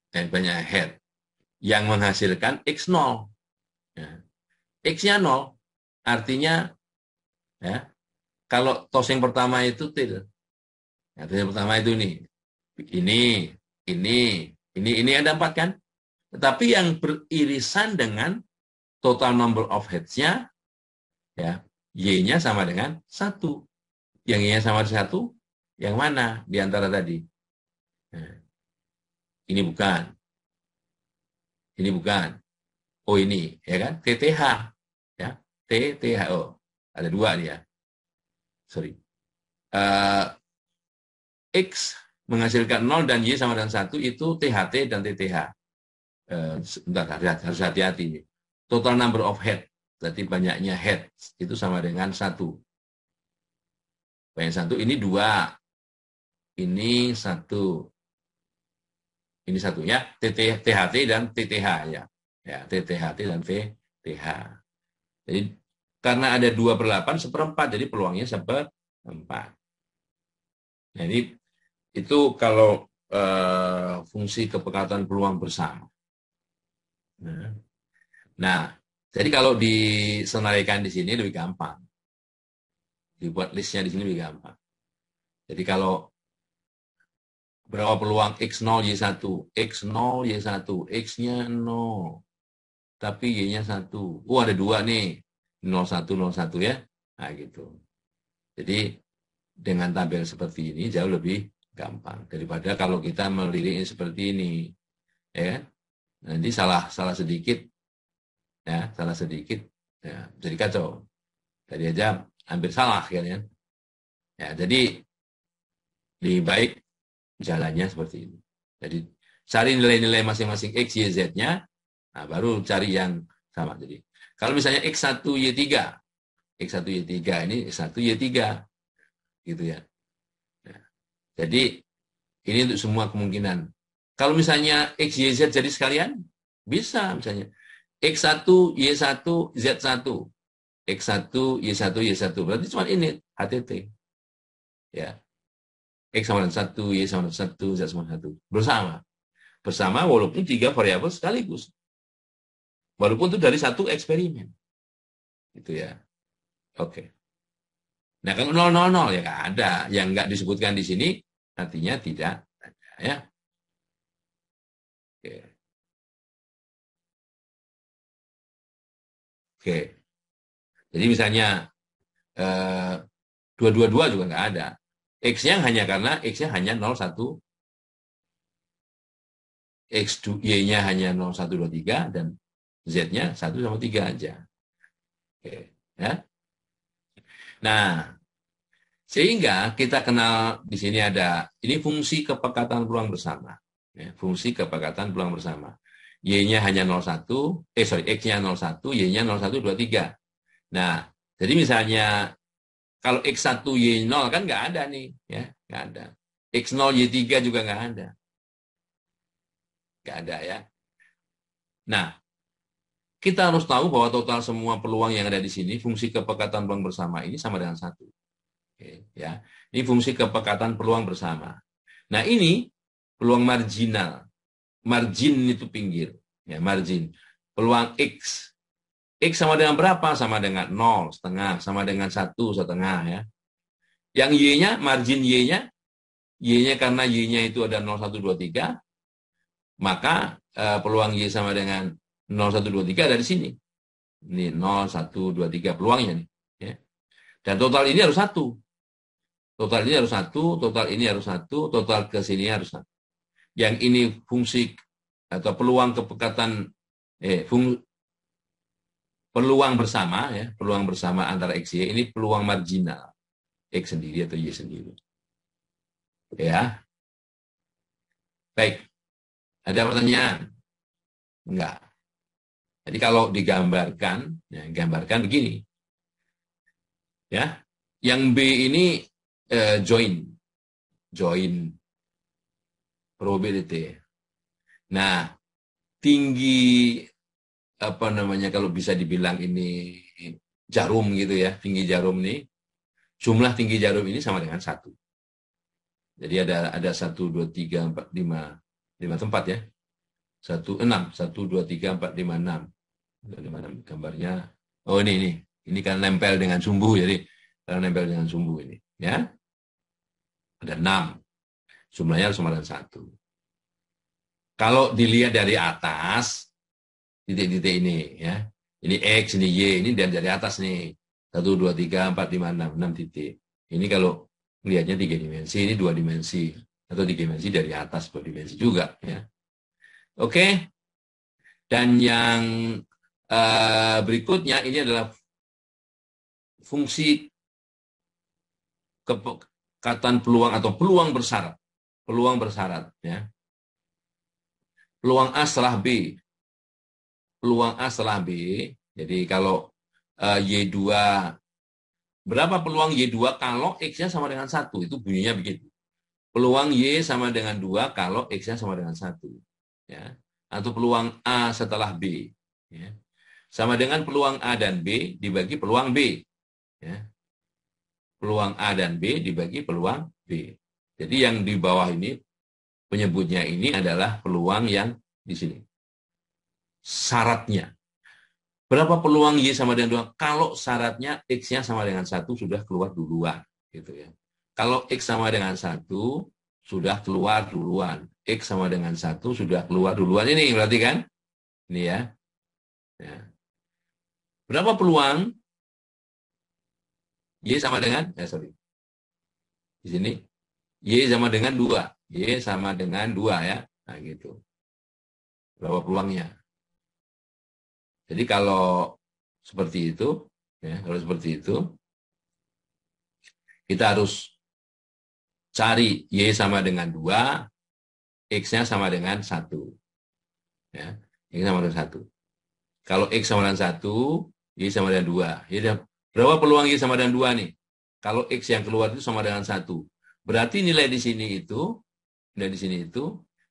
Dan banyak head. Yang menghasilkan X0. Ya. X-nya 0, artinya, ya, kalau tossing pertama itu tail. Ya, tossing pertama itu ini, ini ada 4 kan? Tetapi yang beririsan dengan total number of heads-nya, ya, Y-nya sama dengan 1. Yang Y-nya sama dengan 1, yang mana di antara tadi? Nah, ini bukan. Ini bukan. Oh, ini, ya kan? TTH. Ya, TTH. Oh, ada 2 nih ya. Sorry. X menghasilkan 0 dan Y sama dengan 1 itu THT dan TTH. Sebentar, harus hati-hati. Total number of head. Berarti banyaknya head. Itu sama dengan 1. Banyak 1, ini 2. Ini 1. Ini satunya THT dan TTH ya. Ya, TTHT dan TTH. Jadi karena ada 2/8 seperempat, jadi peluangnya seperempat. Jadi itu kalau fungsi kepekatan peluang bersama. Nah, jadi kalau disenaraikan di sini lebih gampang. Dibuat listnya di sini lebih gampang. Jadi kalau berapa peluang X0, Y1, X0, Y1, X-nya 0, tapi Y-nya 1. Oh, ada 2 nih, 01, 01 ya. Nah, gitu. Jadi dengan tabel seperti ini jauh lebih gampang daripada kalau kita melirik seperti ini, ya. Nanti salah sedikit, ya, salah sedikit, ya, jadi kacau. Tadi aja hampir salah kan ya. Ya, jadi lebih baik jalannya seperti ini. Jadi cari nilai-nilai masing-masing X, Y, Z-nya, nah baru cari yang sama. Jadi kalau misalnya X1, Y3, X1, Y3, ini X1, Y3, gitu ya. Nah, jadi ini untuk semua kemungkinan. Kalau misalnya X, Y, Z jadi sekalian, bisa misalnya X1, Y1, Z1, X1, Y1, Y1, berarti cuma ini, HTT. Ya. X sama dengan 1, Y sama dengan 1, Z sama dengan 1. Bersama walaupun 3 variabel sekaligus. Walaupun itu dari satu eksperimen. Gitu ya. Oke. Nah, kalau 0, 0, 0 ya nggak ada. Yang nggak disebutkan di sini artinya tidak ada. Ya. Oke. Oke. Jadi misalnya 222 juga nggak ada. X-nya hanya karena X-nya hanya 0, 1, Y-nya hanya 0, 1, 2, 3, dan Z-nya 1 sama 3 aja. Oke. Ya. Nah, sehingga kita kenal di sini ada, ini fungsi kepekatan peluang bersama. Ya, fungsi kepekatan peluang bersama. Y-nya hanya 01, X-nya 01, Y-nya 01, 2, 3. Nah, jadi misalnya kalau X1, Y0 kan nggak ada nih, ya, nggak ada. X0, Y3 juga nggak ada. Nggak ada ya. Nah, kita harus tahu bahwa total semua peluang yang ada di sini, fungsi kepekatan peluang bersama ini sama dengan 1. Oke, ya. Ini fungsi kepekatan peluang bersama. Nah, ini peluang marginal. Margin itu pinggir, ya, margin. peluang X. X sama dengan berapa? Sama dengan 0,5, sama dengan 1,5 ya. Yang Y-nya, margin Y-nya, Y-nya karena Y-nya itu ada 0,123, maka peluang Y sama dengan 0,123 ada di sini. Ini 0,123 peluangnya nih. Ya. Dan total ini harus 1. Total ini harus 1, total ini harus 1, total ke sini harus 1. Yang ini fungsi atau peluang kepekatan, peluang bersama, ya, peluang bersama antara X, Y, ini peluang marginal. X sendiri atau Y sendiri. Ya. Baik. Ada pertanyaan? Enggak. Jadi kalau digambarkan, ya, gambarkan begini. Ya. Yang B ini join probability. Nah, tinggi apa namanya kalau bisa dibilang ini jarum gitu ya, tinggi jarum ini, jumlah tinggi jarum ini sama dengan 1. Jadi ada 1, 2, 3, 4, 5 tempat ya. 1, 6, 1, 2, 3, 4, 5, 6. Di mana gambarnya? Oh ini kan nempel dengan sumbu, jadi karena nempel dengan sumbu ini, ya. Ada 6. Jumlahnya harus sama dengan 1. Kalau dilihat dari atas, titik-titik ini, ya. Ini X, ini Y, ini dari atas nih. 1, 2, 3, 4, 5, 6 titik. Ini kalau melihatnya 3 dimensi, ini 2 dimensi. Atau 3 dimensi dari atas, 2 dimensi juga, ya. Oke. Dan yang berikutnya ini adalah fungsi kepekatan peluang atau peluang bersyarat. Peluang bersyarat, ya. Peluang A setelah B. Peluang A setelah B. Jadi kalau Y2, berapa peluang Y2 kalau X-nya sama dengan 1? Itu bunyinya begitu. Peluang Y sama dengan 2 kalau X-nya sama dengan 1. Ya. Atau peluang A setelah B. Ya. Sama dengan peluang A dan B dibagi peluang B. Ya. Peluang A dan B dibagi peluang B. Jadi yang di bawah ini, penyebutnya ini adalah peluang yang di sini. Syaratnya. Berapa peluang Y sama dengan 2? Kalau syaratnya X-nya sama dengan 1 sudah keluar duluan. Gitu ya. Kalau X sama dengan 1 sudah keluar duluan. X sama dengan 1 sudah keluar duluan. Ini berarti kan? Ini ya. Ya. Berapa peluang Y sama dengan, di sini, Y sama dengan 2. Y sama dengan 2 ya. Nah gitu. Berapa peluangnya? Jadi kalau seperti itu, ya, kalau seperti itu, kita harus cari Y sama dengan 2, X-nya sama dengan 1. Ya, X sama dengan 1. Kalau X sama dengan 1, Y sama dengan 2. Ya, berapa peluang Y sama dengan 2 nih? Kalau X yang keluar itu sama dengan 1. Berarti nilai di sini itu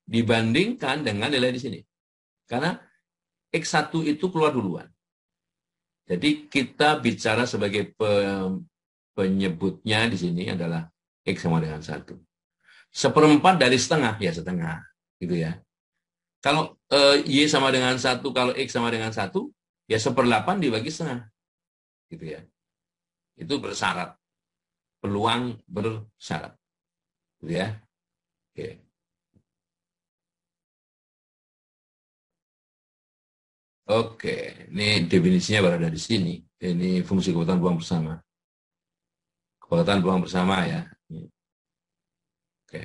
dibandingkan dengan nilai di sini. Karena X1 itu keluar duluan. Jadi kita bicara sebagai penyebutnya di sini adalah X sama dengan 1. 1/4 dari setengah, ya setengah. Gitu ya. Kalau Y sama dengan 1, kalau X sama dengan 1, ya 1/8 dibagi setengah. Gitu ya. Itu bersyarat. Peluang bersyarat. Gitu ya. Oke. Oke, ini definisinya berada di sini. Ini fungsi kekuatan peluang bersama. Kekuatan peluang bersama ya. Oke.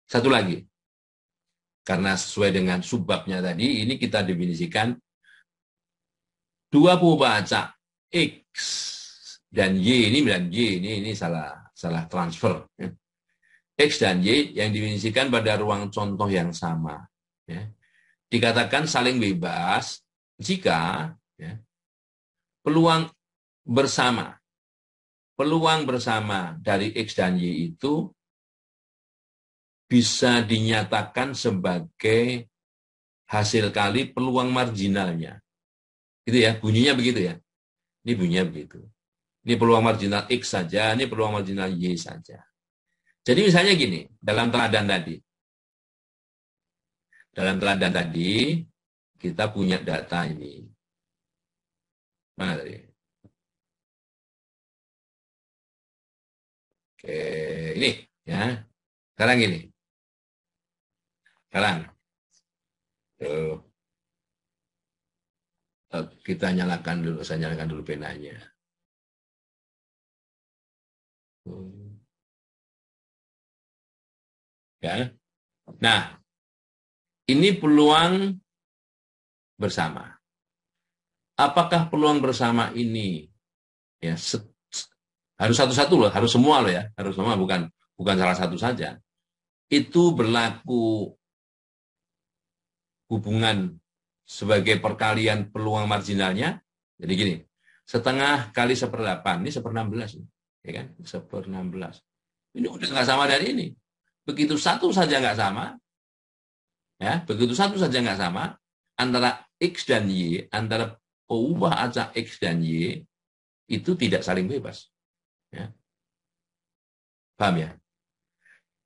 Satu lagi. Karena sesuai dengan subbabnya tadi, ini kita definisikan dua pembaca X dan Y ini salah transfer. X dan Y yang didefinisikan pada ruang contoh yang sama. Ya. Dikatakan saling bebas jika ya, peluang bersama dari X dan Y itu bisa dinyatakan sebagai hasil kali peluang marginalnya. Gitu ya, bunyinya begitu ya. Ini bunyinya begitu. Ini peluang marginal X saja, ini peluang marginal Y saja. Jadi misalnya gini, dalam teladan tadi kita punya data ini. Mana tadi? Oke, ini ya. Sekarang gini. Sekarang kita nyalakan dulu, saya nyalakan dulu penanya. Ya. Nah, ini peluang bersama. Apakah peluang bersama ini ya harus satu-satu loh, harus semua loh ya, harus semua bukan salah satu saja. Itu berlaku hubungan sebagai perkalian peluang marginalnya. Jadi gini, setengah kali 1/8, ini 1/16, ya kan? 1/16. Ini udah nggak sama dari ini. Begitu satu saja nggak sama, ya, begitu satu saja nggak sama, antara X dan Y, antara peubah acak X dan Y, itu tidak saling bebas. Ya. Paham ya?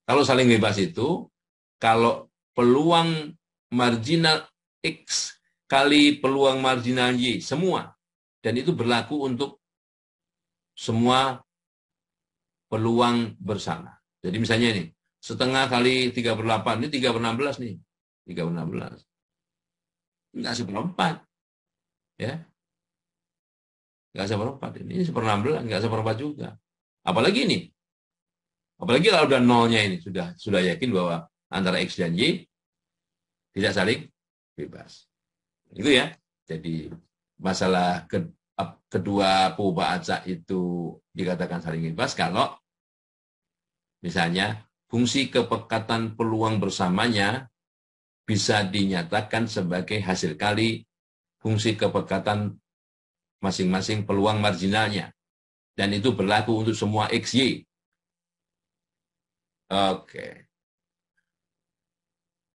Kalau saling bebas itu, kalau peluang marginal X kali peluang marginal Y, semua. Dan itu berlaku untuk semua peluang bersama. Jadi misalnya ini, setengah kali 3/8, ini 3/16 nih. 3/16. Enggak 1/4. Ya. Enggak 1/4. Ini 1/16, enggak 1/4 juga. Apalagi ini. Apalagi kalau udah nolnya ini, sudah yakin bahwa antara X dan Y tidak saling bebas. Itu ya. Jadi masalah kedua peubah acak itu dikatakan saling bebas kalau misalnya fungsi kepekatan peluang bersamanya bisa dinyatakan sebagai hasil kali fungsi kepekatan masing-masing peluang marginalnya. Dan itu berlaku untuk semua XY. Oke.